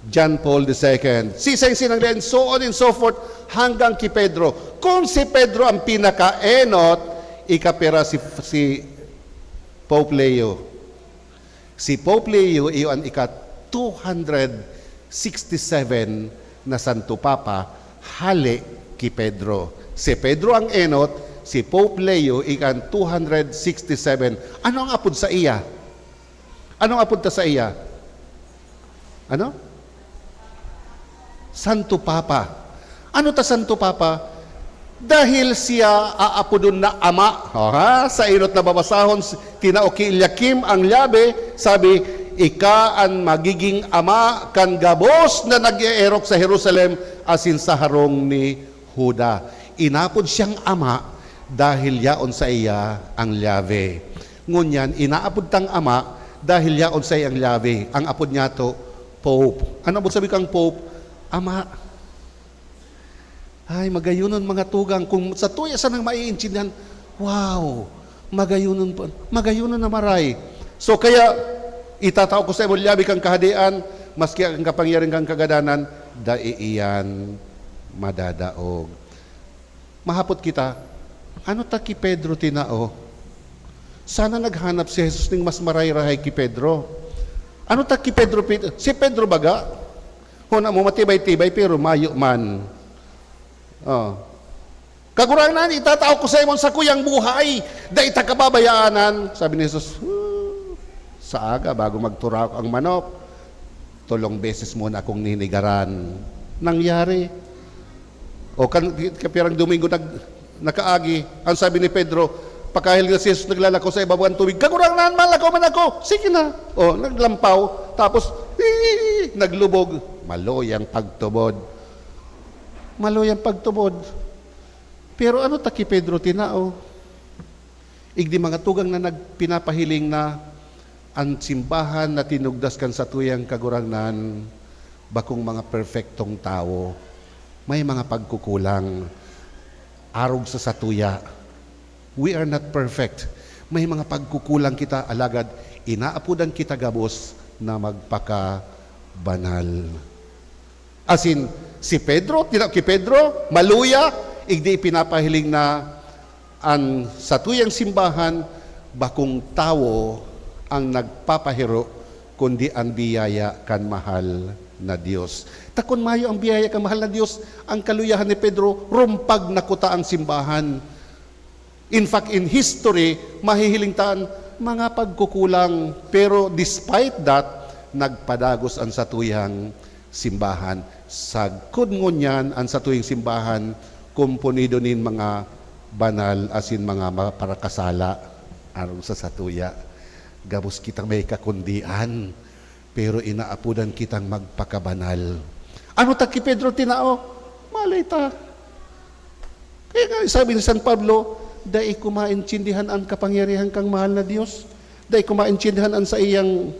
John Paul II. Si isang sinanglian, so on and so forth, hanggang kay Pedro. Kung si Pedro ang pinaka-enot, ikapira si Pope Leo. Si Pope Leo, iyon ika-267 na Santo Papa, hali kay Pedro. Si Pedro ang enot, si Pope Leo, ika-267. Ano ang apod sa iya? Anong apod ta sa iya? Ano? Santo Papa. Ano ta Santo Papa? Dahil siya aapodon na ama. Sa inot na babasahon, tinauki Eliakim ang labi, sabi, ika ang magiging ama kan gabos na nag-eerok sa Jerusalem asin sa harong ni Huda. Inapod siyang ama dahil yaon sa iya ang labi. Ngunyan, inaapod tang ama dahil yaon sa iya ang labi. Ang apod niya to, Pope. Ano abot sabi kang Pope? Ama. Ay, magayunon mga tugang. Kung sa tuya sa nang maiintindihan, wow, magayunon na maray. So kaya, itatao ko sa imo labi kang kahadian, maski ang kapangyarihan kang kagadanan, daiiyan madadaog. Mahapot kita, ano ta ki Pedro tinao? Sana naghanap si Jesus ng mas maray-rahay ki Pedro. Ano ta ki Pedro? Si Pedro baga? Huna mo matibay-tibay pero mayo man. Oh. Kagurangan, itatao ko sa imong sa kuyang buhay. Da ita kababayaanan. Sabi ni Jesus, sa aga bago magturak ang manok, 3 beses muna akong ninigaran. Nangyari. O kapirang Domingo nakaagi, ang sabi ni Pedro, pakahil na si Jesus naglalako sa ibabaw ng tubig, kagurangan, malakaw man ako. Sige na. O, naglampaw. Tapos, naglubog. Maloyang pagtubod. Maloyang pagtubod. Pero ano taki Pedro tinao? Igdi mga tugang na nagpinapahiling na ang simbahan na tinugdas kan sa tuyang kagurangnan, bakong mga perfectong tao, may mga pagkukulang, arog sa satuya. We are not perfect. May mga pagkukulang kita, alagad, inaapudan kita gabos na magpaka-banal. As in, si Pedro, ki Pedro, maluya, igdi pinapahiling na ang satuyang simbahan, bakong tao ang nagpapahiro, kundi ang biyaya kan mahal na Diyos. Takon mayo ang biyaya kan mahal na Diyos, ang kaluyahan ni Pedro, rumpag nakuta ang simbahan. In fact, in history, mahihiling taan, mga pagkukulang, pero despite that, nagpadagos ang satuyang simbahan. Sagkod ngunyan ang satuyang simbahan, kumponido nin mga banal asin mga parakasala aron sa satuya. Gabos kitang may kakundian, pero inaapudan kitang magpakabanal. Ano ta ki Pedro tinao? Malay ta. Kaya nga sabi ni San Pablo, dai kumaintindihan ang kapangyarihan kang mahal na Diyos. Dai kumaintindihan ang sa iyang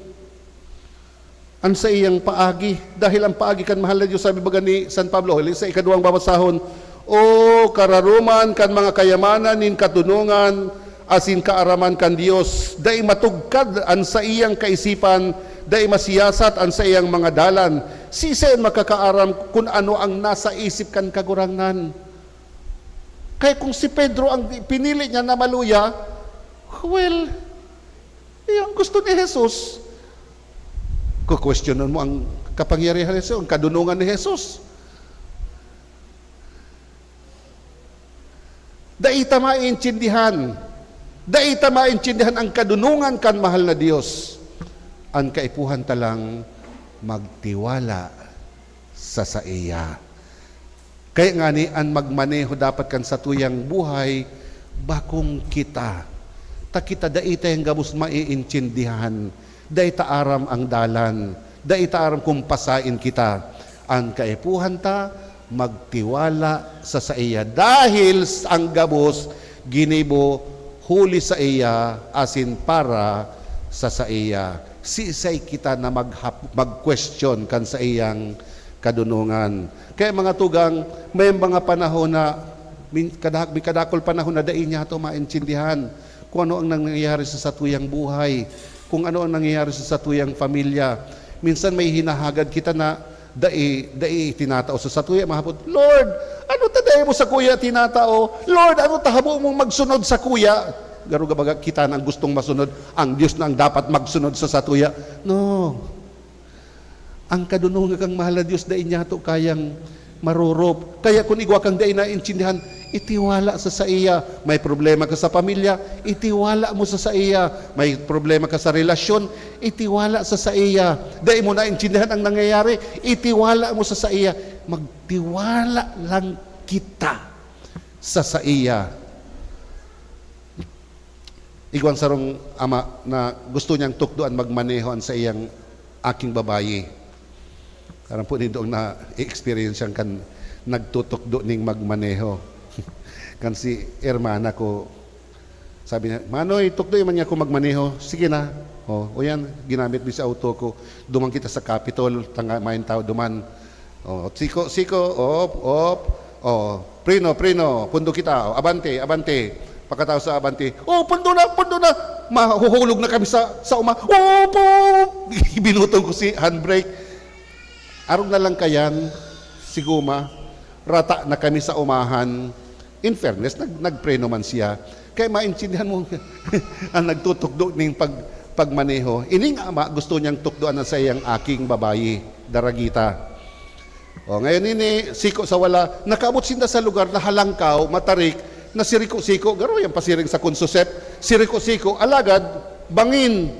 paagi. Dahil ang paagi kan mahal na Diyos, sabi baga ni San Pablo, sa ikaduhang babasahon, o kararuman kan mga kayamanan nin katunungan, asin kaaraman kan Dios, dai matugkad an sa iyang kaisipan, dai masiyasat an sa iyang mga dalan. Sisen makakaaram kung ano ang nasa isip kan kagurangnan. Kaya kung si Pedro ang pinili niya na maluya, well, yung gusto ni Jesus. Kukwestiyonan mo ang kapangyarihan ni Jesus, ang kadunungan ni Jesus. Daita maintindihan ang kadunungan kan mahal na Diyos. Ang kaipuhan talang magtiwala sa iya. Kaya nga ni, ang magmaneho dapat kan sa tuyang buhay, bakong kita. Takita daita yung gabos maiintindihan. Daita aram ang dalan. Daita aram kung pasain kita. Ang kaipuhan ta, magtiwala sa iya. Dahil ang gabos, ginibo, huli sa iya, asin para sa iya. Sisay kita na mag-question kan sa iyang kadunungan. Kaya mga tugang, may mga panahon na, may kadakol panahon na dai niya ito maintindihan kung ano ang nangyayari sa satuyang buhay, kung ano ang nangyayari sa satuyang pamilya. Minsan may hinahagad kita na dai tinatao sa satuya, mahapot, Lord, ano taday mo sa kuya tinatao? Lord, ano tahabo mong magsunod sa kuya? Garuga baga kita nang gustong masunod, ang Diyos na ang dapat magsunod sa satuya. No. Ang kadunungan kang mahal na Diyos, dai niya ito kayang marurop. Kaya kung igwa kang dai naintindihan, itiwala sa iya. May problema ka sa pamilya, itiwala mo sa iya. May problema ka sa relasyon, itiwala sa iya. Dai mo naintindihan ang nangyayari, itiwala mo sa iya. Magtiwala lang kita sa iya. Igwang sarong ama na gusto niyang tukduan magmanehoan sa iyang aking babayi. Karang po nito na experience siyang kan nagtutukdo ning magmaneho. Kan si hermana ko, sabi niya, Manoy, tukdoy man niya ako magmaneho. Sige na. O yan, ginamit mo sa auto ko. Duman kita sa Capitol, main tao duman. Siko, op. Prino, pundo kita. Abante. Pagkatapos sa abante, pundo na. Mahuhulog na kami sa uma. Po! Binutong ko si handbrake. Arog na lang kayan, siguma, rata na kami sa umahan. In fairness, nagpreno man siya. Kaya maintindihan mo, ang nagtutukdo ng pagmaneho. Ining ama, gusto niyang tukdoan na sa iyang aking babayi, Daragita. O, ngayon ini, siko sa wala, nakaabot sinda sa lugar na halangkaw, matarik, na siriko-siko, garo yan pasiring sa konsusep, siriko-siko, alagad, bangin.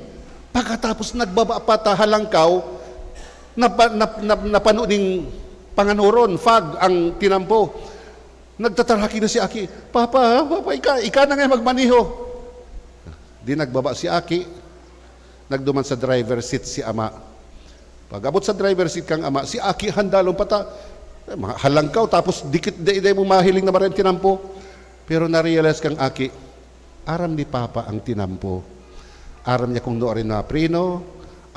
Pagkatapos nagbaba pa ta halangkaw, napano ning panganuron, fag ang tinampo. Nagtatarhaki na si Aki, Papa, ika na nga magmaniho. Di nagbaba si Aki, nagduman sa driver seat si ama. Pag abot sa driver seat kang ama, si Aki handalong pata, halangkaw, tapos dikit day mo mahiling na maraming tinampo. Pero na-realize kang Aki, aram ni Papa ang tinampo. Aram niya kung noorin na prino,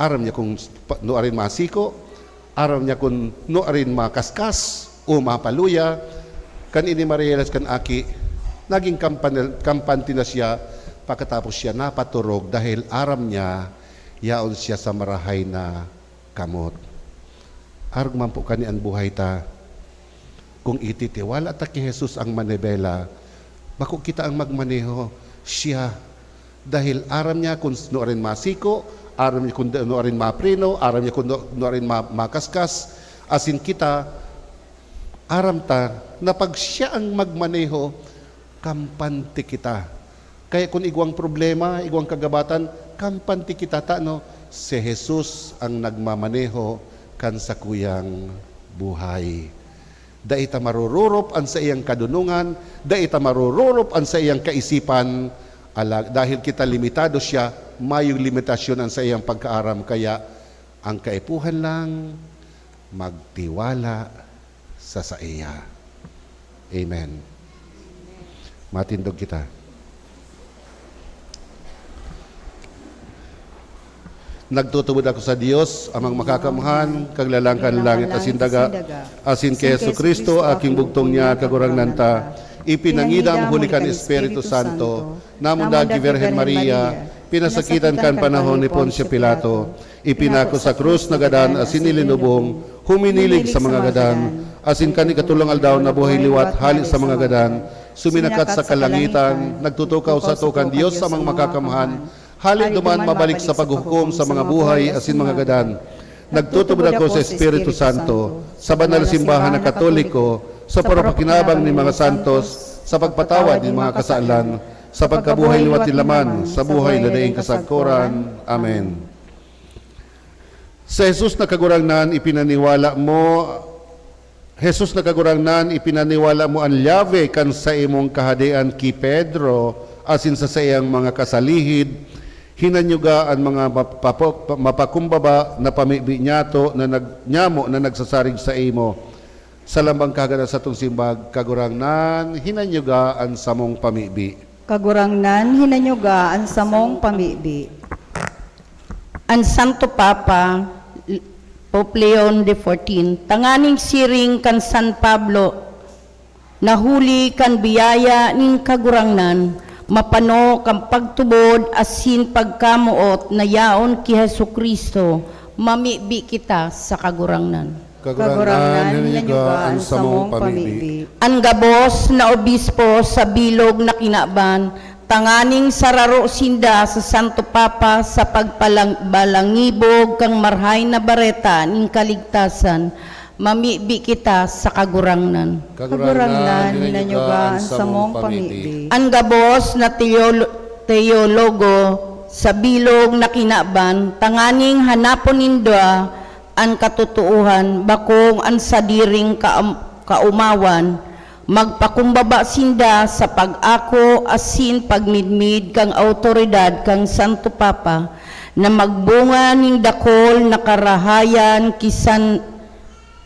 aram niya kung noorin masiko, aram niya kung noorin makaskas o mapaluya. Kan ini ma-realize kan Aki, naging kampante na siya pagkatapos siya napaturog dahil aram niya, yaon siya sa marahay na kamot. Arog man po kani ang buhay ta. Kung ititiwala ta kay Jesus ang manibela, bako kita ang magmaneho siya. Dahil aram niya kung noorin masiko, aram niya kung noorin maprino, aram niya kung noorin makaskas, asin kita, aram ta na pag siya ang magmaneho, kampante kita. Kaya kung igwang problema, igwang kagabatan, kampante kita ta, no? Si Jesus ang nagmamaneho kan sa kuyang buhay. Daita marururop ang sa iyang kadunungan, daita marururop ang sa iyang kaisipan, dahil kita limitado siya, mayong limitasyon ang sa iyang pagkaaram. Kaya ang kaipuhan lang, magtiwala sa iya. Amen. Matindog kita. Nagtutubod ako sa Dios, amang makakamhan, kaglalangkan langit asin daga, asin kay Yesu Kristo, aking bugtong niya, kagurangnan ta, ipinangidam hulikan Espiritu Santo, namundagi Virgen Maria, pinasakitan kan panahon ni Poncio Pilato, ipinako sa krus na gadan, asin nilinubong, huminilig sa mga gadan, asin kani katulong aldaw na buhay liwat, halit sa mga gadan, suminakat sa kalangitan, nagtutukaw sa tukan Dios sa mga makakamhan, halit duman mabalik sa paghukom sa mga buhay, asin mga gadan. Nagtutubod ako sa Espiritu Santo, sa banal na simbahan na Katoliko, sa parapakinabang ni mga santos, sa pagpatawad ng mga kasalan, sa pagkabuhay liwat laman, sa buhay na daing kasagkuran. Amen. Sa Jesus na kagurangnan, ipinaniwala mo, Jesus na kagurangnan, ipinaniwala mo ang llave kan sa imong kahadian ki Pedro, asin sa sayang mga kasalihid, hinanyuga ang mga mapakumbaba na pamibi niyato na nyamo na nagsasarig sa imo. Sa lambang kagana sa tong simbag, kagurangnan, hinanyuga ang samong pamibi. Kagurangnan, hinanyuga ang samong pamibi. Ang Santo Papa, Pope Leon XIV, tanganing siring kan San Pablo, nahuli kan biyaya ning kagurangnan, mapano kang pagtubod asin pagkamuot na yaon ki Hesu Kristo, mamibi kita sa kagurangnan. Kagurangnan, hinanyuga ang samong pamibi. Ang gabos na obispo sa bilog na kinaban, tanganing sararo sinda sa Santo Papa sa pagbalangibog kang marhay na bareta ning kaligtasan, mamibi kita sa kagurangnan. Kagurangnan, hinanyuga ang samong pamibi. Ang gabos na teologo sa bilog na kinaban, tanganing hanapon ninda ang katutuuhan, bakong ang sadiring kaumawan, magpakumbaba sinda sa pag-ako asin pagmidmid kang autoridad kang Santo Papa, na magbunga ning dakol na karahayan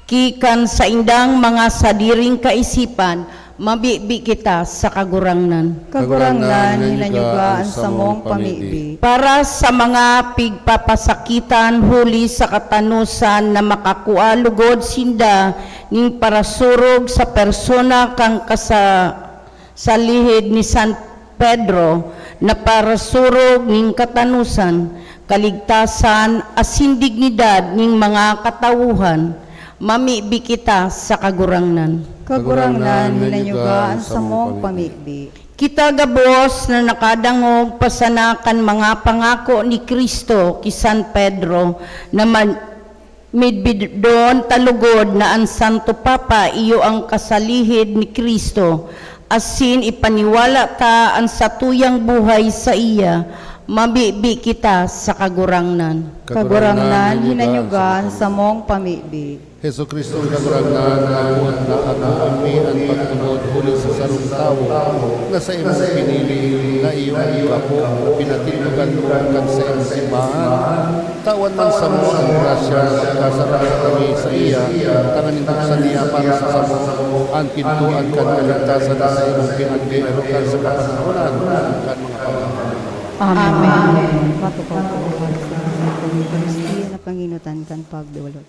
kikan sa indang mga sadiring kaisipan, mabibi kita sa kagurangnan. Kagurangnan, hinanyuga ang samong pamibi. Para sa mga pigpapasakitan huli sa katanusan na makakuha lugod sinda ning parasurog sa persona kang kasalihid ni San Pedro na parasurog ning katanusan, kaligtasan asin dignidad ning mga katawuhan, Mamibi kita sa kagurangnan. Kagurangnan, hinanyugaan sa mong pamigbi. Kita gabos na nakadangog pasanakan mga pangako ni Kristo ki San Pedro na midbidon talugod na ang Santo Papa iyo ang kasalihid ni Kristo asin ipaniwala ta ang satuyang buhay sa iya. Mabibi kita sa kagurangnan. Kagurangnan, hinanyugaan sa mong pamigbi. Heso Kristo kagurangnan na aami ang pagtunod huli sa sarong tao na sa imong pinili na iyo ako pinatinugan mo kan sa imong simbahan. Tawan man sa mo ang grasya na magkasarap kami sa iya tangan induksan niya para sa samo ang kintuan kan kaligtasan sa imong pinagbiero kan sa kapanahonan kan mga pagkakas. Amen. Matukaw ko sa Kristiyo na panginutan kan pagdulot.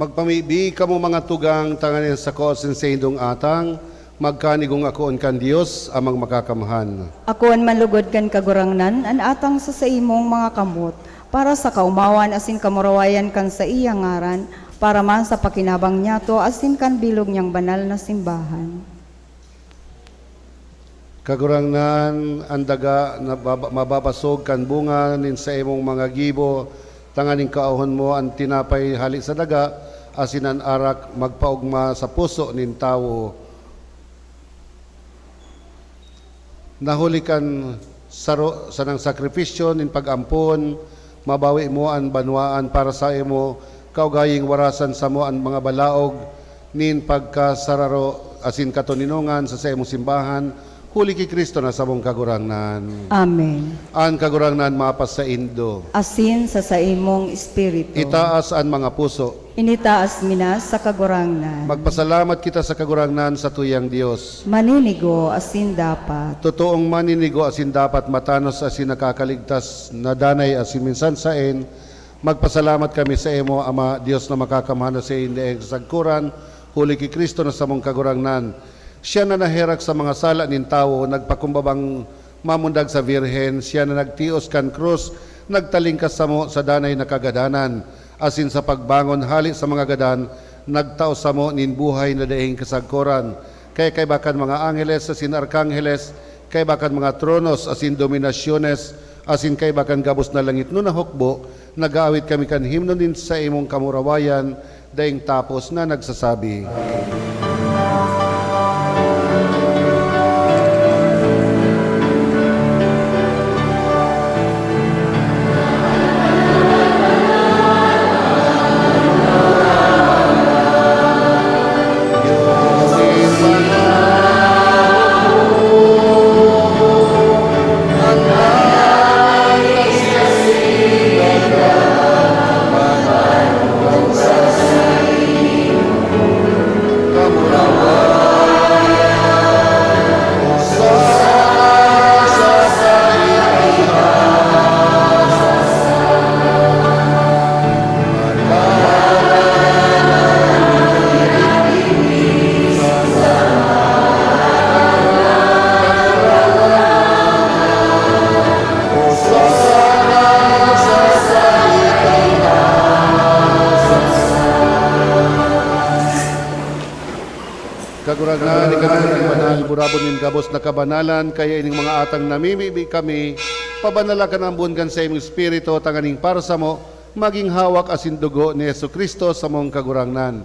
Magpamibi kamo mga tugang tanganin sa kosin sa indong atang, magkanigong akoon kan Dios amang makakamahan. Akoon manlugod kan kagurangnan, an atang sa imong mga kamot, para sa kaumawan asin kamurawayan kan sa iyang ngaran, para man sa pakinabang niya to asin kan bilog niyang banal na simbahan. Kagurangnan ang daga na mababasog kan bunga nin sa imong mga gibo, tanganing kaahon mo ang tinapay hali sa daga, asin ang arak magpaugma sa puso nin tawo. Nahulikan saro sa nang sakripisyo nin pag-ampon, mabawi mo ang banwaan para sa imo, kaugaying warasan sa mo ang mga balaog, nin pagkasararo asin katuninungan sa imong simbahan, huli ki Kristo na sa mong kagurangnan. Amen. Ang kagurangnan mapas sa indo. Asin sa imong espiritu. Itaas ang mga puso. Initaas minas sa kagurangnan. Magpasalamat kita sa kagurangnan sa tuyang Dios. Maninigo asin dapat. Totoong maninigo asin dapat matanos asin nakakaligtas na danay asin minsan sain. Magpasalamat kami sa imo, Ama, Dios na makakamahana sa hindi sagkuran, huli ki Kristo na sa mong kagurangnan. Siya na naherak sa mga sala nin tao, nagpakumbabang mamundag sa Virhen, siya na nagtios kan krus, nagtalingkas sa mo sa danay na kagadanan, asin sa pagbangon hali sa mga gadan, nagtao sa mo nin buhay na daing kasagkuran. Kaya kay bakan mga angeles, asin arkangheles, kay bakan mga tronos, asin dominasyones, asin kay bakan gabos na langit no na hukbo, nag-aawit kami kan himno din sa imong kamurawayan, daing tapos na nagsasabi. Kagurangnan, ikaw banal, burabon nin gabos na kabanalan, kaya ining mga atang namimibi kami, pabanalakan ang bungan sa imong espiritu, tanganing para sa mo, maging hawak asin dugo ni Yesu Kristo sa mong kagurangnan.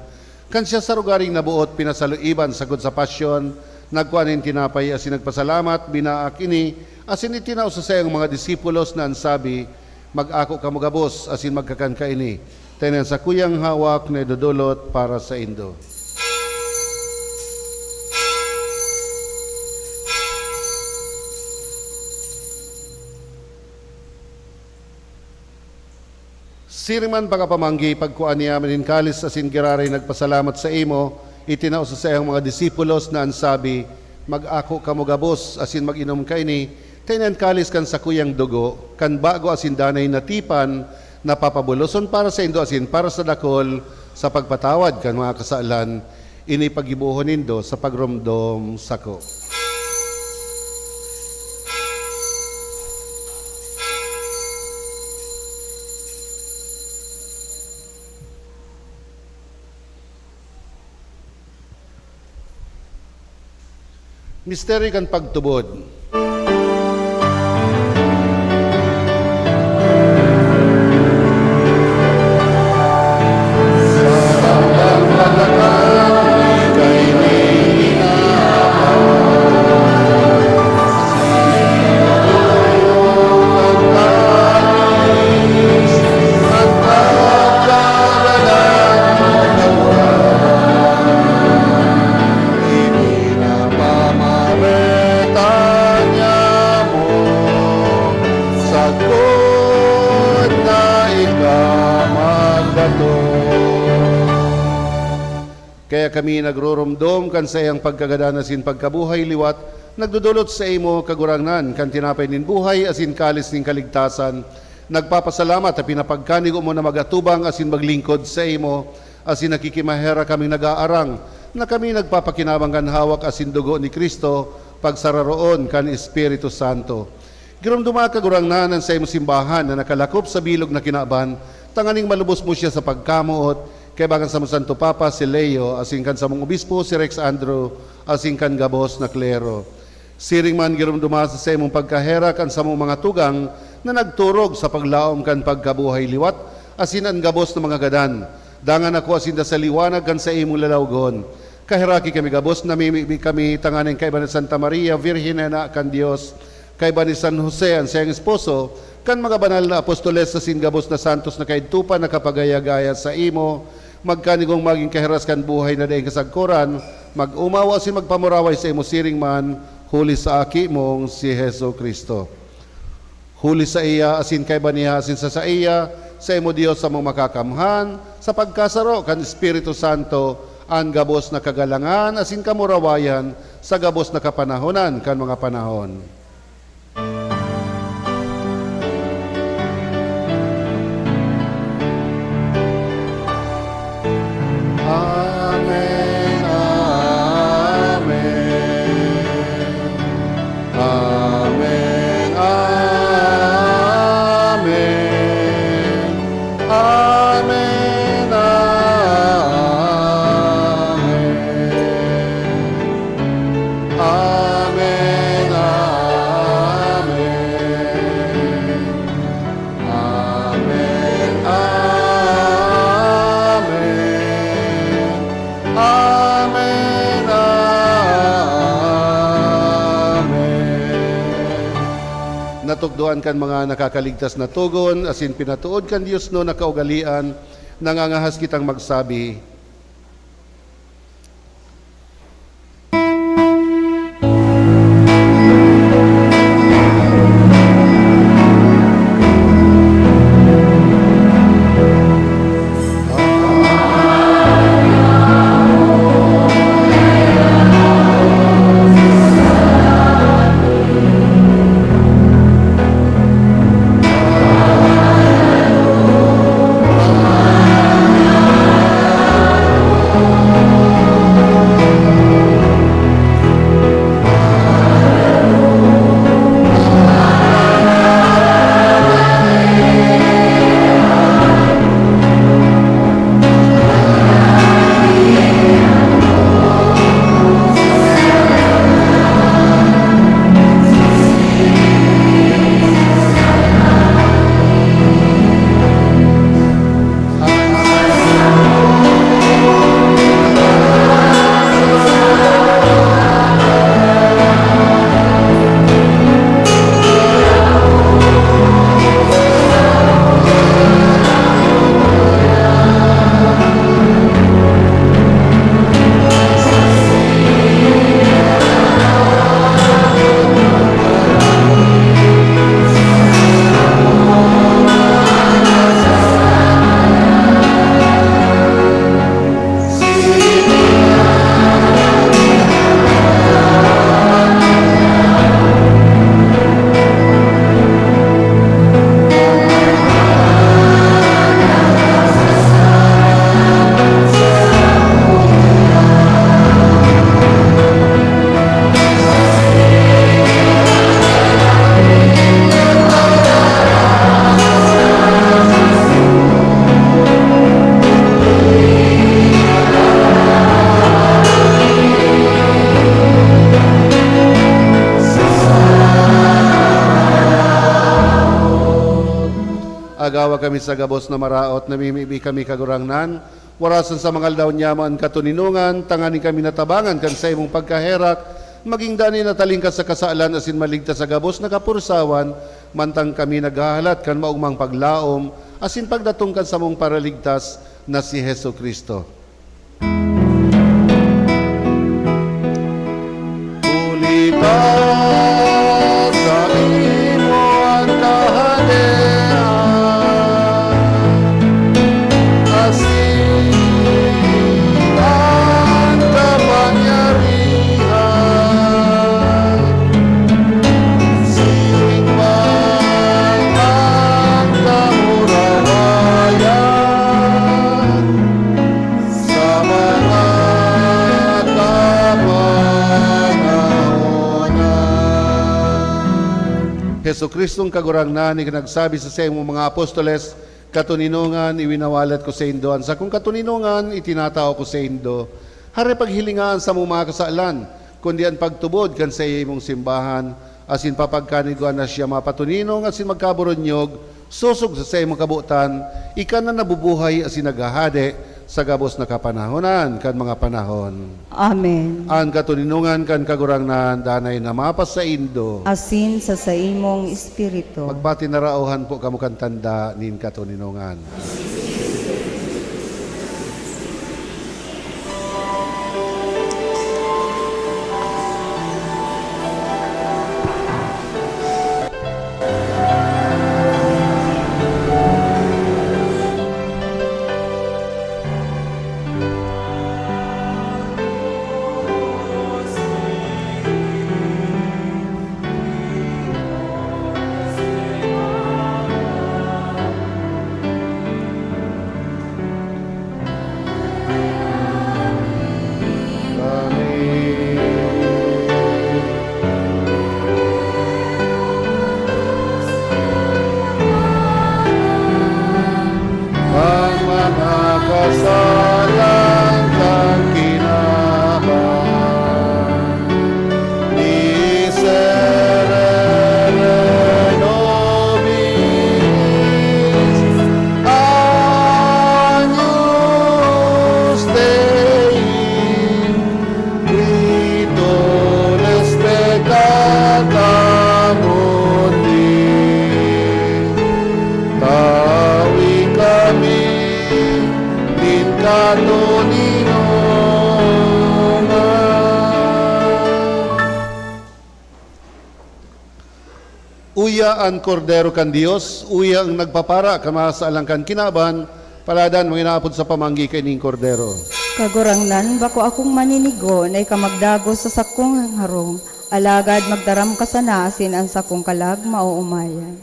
Kansya sa rugaring nabuot, pinasaluiban, sagod sa pasyon, nagkuanin tinapay, asin nagpasalamat, binaak ini, asin itinaw sa sayang mga disipulos na ansabi, mag-ako ka mo gabos, asin magkakan ka ini. Tanan sa kuyang hawak na idudulot para sa indo. Siriman pagkapamanggi, pagkuan niya manin kalis asin giraray nagpasalamat sa imo, itinaw sa sayang mga disipulos na ansabi, mag-ako kamo gabos asin mag-inom kay ni, tanan kalis kan sa kuyang dugo, kan bago asin danay natipan, napapabuloson para sa indo asin para sa dakol, sa pagpatawad kan mga kasaalan, ini pagibuhon nindo sa pagromdom sako. Misteri kan pagtubod. Kaya kami nagrurumdom kan sa iyang pagkagadanan asin pagkabuhay liwat, nagdudulot sa imo kagurangnan kan tinapay nin buhay asin kalis nin kaligtasan. Nagpapasalamat at pinapagkanigo mo na magatubang asin maglingkod sa imo asin nakikimahera kami nag-aarang na kami nagpapakinabang kan hawak asin dugo ni Kristo pagsararoon kan Espiritu Santo. Girumduma kagurangnan sa imo simbahan na nakalakop sa bilog na kinaban, tanganing malubos mo siya sa pagkamuot, kay bagan sa Santo Papa si Leo, asin kan sa mong obispo si Rex Andrew, asin kan gabos na klero. Siring man girum dumasa sa imong pagkahera kan sa mong mga tugang na nagturog sa paglaom kan pagkabuhay liwat, asin ang gabos na mga gadan. Dangan ako asin da sa liwanag kan sa imong lalawgon. Kahiraki kami gabos, namimibi kami tanganin kay ni Santa Maria, Virgen na kan Dios, kay ni San Jose, ang siyang esposo, kan mga banal na apostoles sa singabos na santos na kaidtupan na kapagaya-gaya sa imo, magkanigong maging kahiras kan buhay na daing kasagkuran, mag-umawa si magpamuraway sa imo siring man, huli sa aki mong si Heso Kristo. Huli sa iya, asin kay baniha, asin sa iya, sa imo Dios sa mong makakamhan, sa pagkasaro kan Espiritu Santo, ang gabos na kagalangan, asin kamurawayan, sa gabos na kapanahonan kan mga panahon. Amen, amen, amen, amen, amen, amen, amen, amen, amen, amen. Natukduan kan mga nakakaligtas na tugon, asin pinatuod kan Dios no nakaugalian, nangangahas kitang magsabi, agawa kami sa gabos na maraot, namimibi kami kagurangnan, warasan sa mga aldaw nyaman katuninungan, tanganin kami natabangan kan sa imong pagkaherak, maging dani nataling ka sa kasaalan asin maligtas sa gabos na kapursawan, mantang kami naghahalat kan maugmang paglaom, asin pagdatong kan sa mong paraligtas na si Heso Kristo. Ulita sa imo ang kahadean, asin ang kapangyarihan, siring man ang kamurawayan, sa mga Heso Kristong kagurangnan, nagsabi sa siyang mga apostoles, katuninungan iwinawalat ko sa Indo. Sa kung katuninungan itinatao ko sa Indo. Hari paghilingaan sa mga kasalan, kundi ang pagtubod kan sa imong simbahan, asin papagkaniguan na siya mapatuninong, asin magkaburonyog, susog sa imong kabutan, ikan na nabubuhay asin naghahade sa gabos na kapanahonan kan mga panahon. Amen. Ang katuninungan kan kagurangnan, danay na mapas sa Indo, Asin sa imong espiritu. magpati narauhan po kamo kan tanda nin katuninungan. Ang mga kasalan kang kinaban ni Sereno Bis Agnus Dei Vito Respectata Mundi Tawi kami din katuninungan. Uya ang kordero kan Dios, uya ang nagpapara kama sa alangkan kinaban, paladan mo inaapod sa pamanggi kay ning kordero. Kagurangnan, bako akong maninigo na ikamagdago sa sakong harong. Alagad magdaram ka sa naasin ang sakong kalag mauumayan.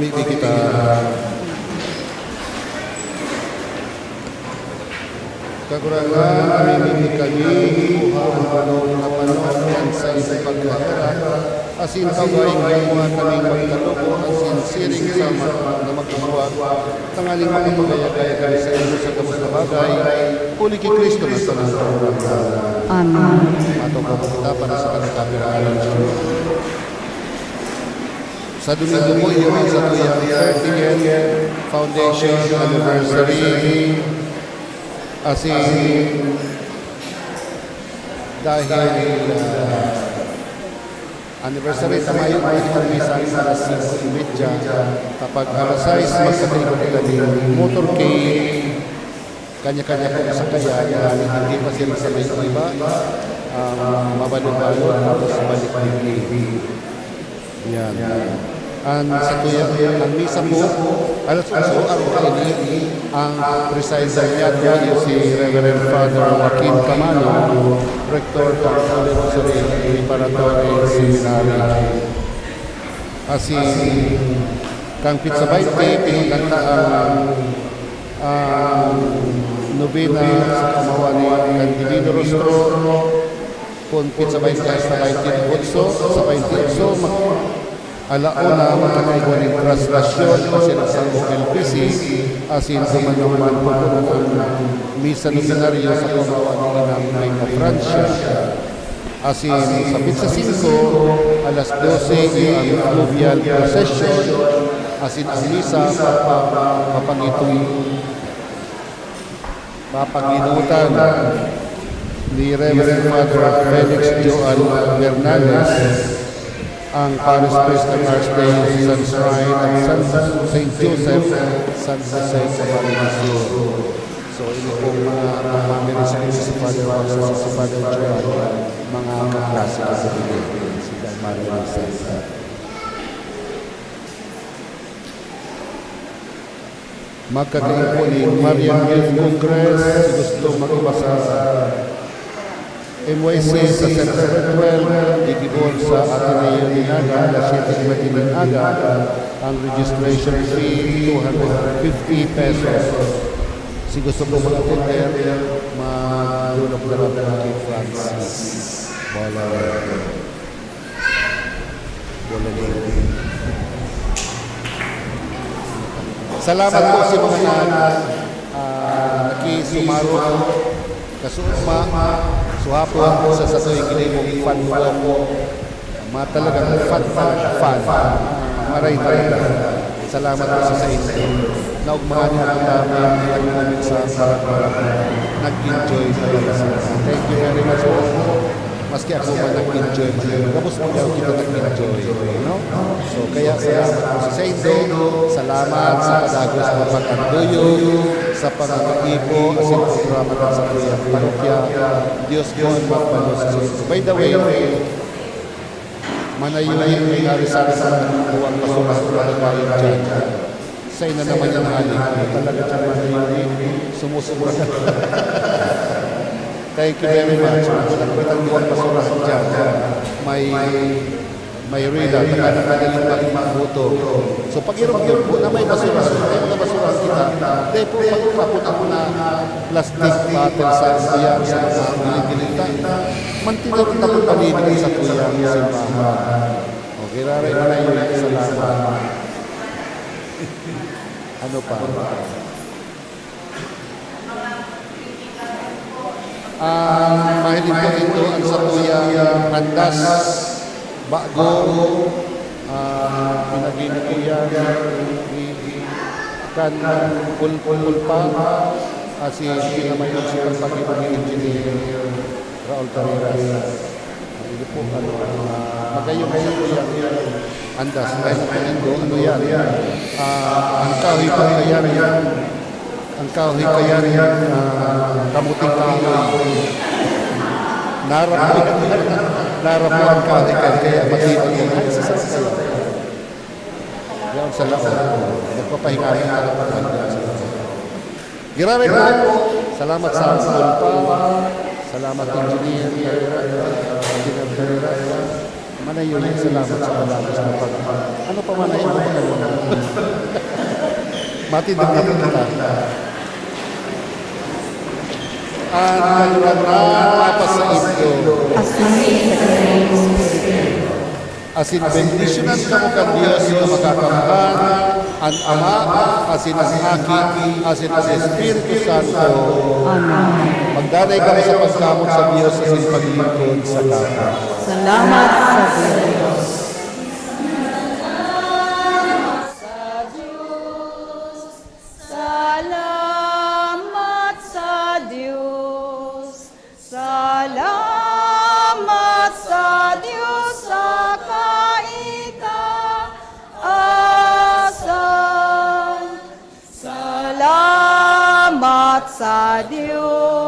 Mamibig kita. Kakurangan, mamibig kami, buhaan panong na panong yan sa isang pagkahera, asin kawaing gawa kaming magkalupo, asin siring sama na magkabuwag, tangaling mga pagayagaya kami sa inyo sa gabos na bagay, puli kay Kristo na sa mga Amen. matong kita para sa kanakapiraan ng Diyos. Sa Domingo mo, yung sa tuyang 30th Foundation Anniversary, asin dahil anniversary sa Mayo, itong misa sa 6:30 kapag alas 6 magkatalikod kami motorcade, kanya-kanya po sa kaya, hindi pa sila sa may iba, mabalot-balot, tapos balik-balik. Yan. Sa tuyang, ang misa po, alas 8 araw ini, ang presider niya yung si Reverend Father Joaquin Camano, Rector ng Holy Rosary Preparatory Seminary. Asin kang Pizza Baite, pinagkanta ang novena sa kamawan ni Divino Rostro, kung Pizza Baite sa 28, sa 28, alauna makakaigwa ng translasyon kasi sa OLPC asin sumanuman po ang misa nominaryo sa kamawan ng Reina Francia. Asin sa Pizza 5, alas 12 ang fluvial procession, asin ang misa papanginutan ni Reverend Father Felix Joan Bernales, ang Paris Priest ng Archdiocese Shrine at St. Joseph, San Jose sa Palacio. So, ito pong mga mamiris si Father Walter, si Father Joan, mga kaklase sa Pilipinas, si Dan Marilis. Magkakain po ni Marian Youth Congress, si gusto mag-iba sa MYC sa September 12, igibon sa Ateneo Dinaga, alas 7 Dinaga, ang registration fee, 250 pesos. Si gusto po mag-attender, madulog na lang kay Francis. Salamat po sa mga nakisumaro, kasuma, suhapon po sa satoy gilimong fan po. Mga talagang fan. Maray. Salamat po sa inyo. Naugmahan niyo ang dami nag-comment sa nag-enjoy talaga sila. Thank you very much po. Maski ako man nag-enjoy. Tapos magaw kita nag-enjoy. No? So kaya salamat po sa inyo. Salamat sa kadagos ng pagkanduyo, sa pangangaipo, asin programa ng sa tuyang parokya. Diyos ko ang magpalos. By the way, manayuhin ay narisari sa buwang pasumas ng magagayin dyan. Sa ina naman yung halik. Talaga dyan manayuhin, sumusubra. Thank you very much. Kitang buwang pasumas dyan. May rida, nakakagaling magbuto. So pag-irog-irog po na may basura, may mga basura kita, dahil po pag-upapot ako na plastic bottle sa siya, sa mga gilita, mantinarot na po palibig sa tuyang simbahan. O, kiraray na lang yung salamat. Ano pa? Mahilig po ito ang sa tuyang andas, bago, pinag-inukuyan, kan pulpul pa, si pinamayon si pagpagibang engineer Raul Carreras. Ito po, magayong sa tuyang andas, dahil ano yan, ang kahoy kayan, kamuting kahoy, narapuan ka kaya matibag yan. Ay, sasarap kayo. Yan sa laon. Nagpapahinga rin ka naman. Girare po. Salamat sa Pulpa. Salamat engineer. Manayon, salamat sa kalabas na pag... Ano pa man ay mga kalungan? Matindang kita. Ang kalungan mapas sa ito. Asin bendisyonan ka mo kan Diyos na makakamtan, ang Ama, asin ang Aki, asin ang Espiritu Santo. Amen. Magdanay kami sa pagkamot sa Diyos asin paglingkod sa kapa. Salamat sa Diyos. Salamat sa Diyos. Salamat sa Diyos sa kaitaasan. Salamat sa Diyos.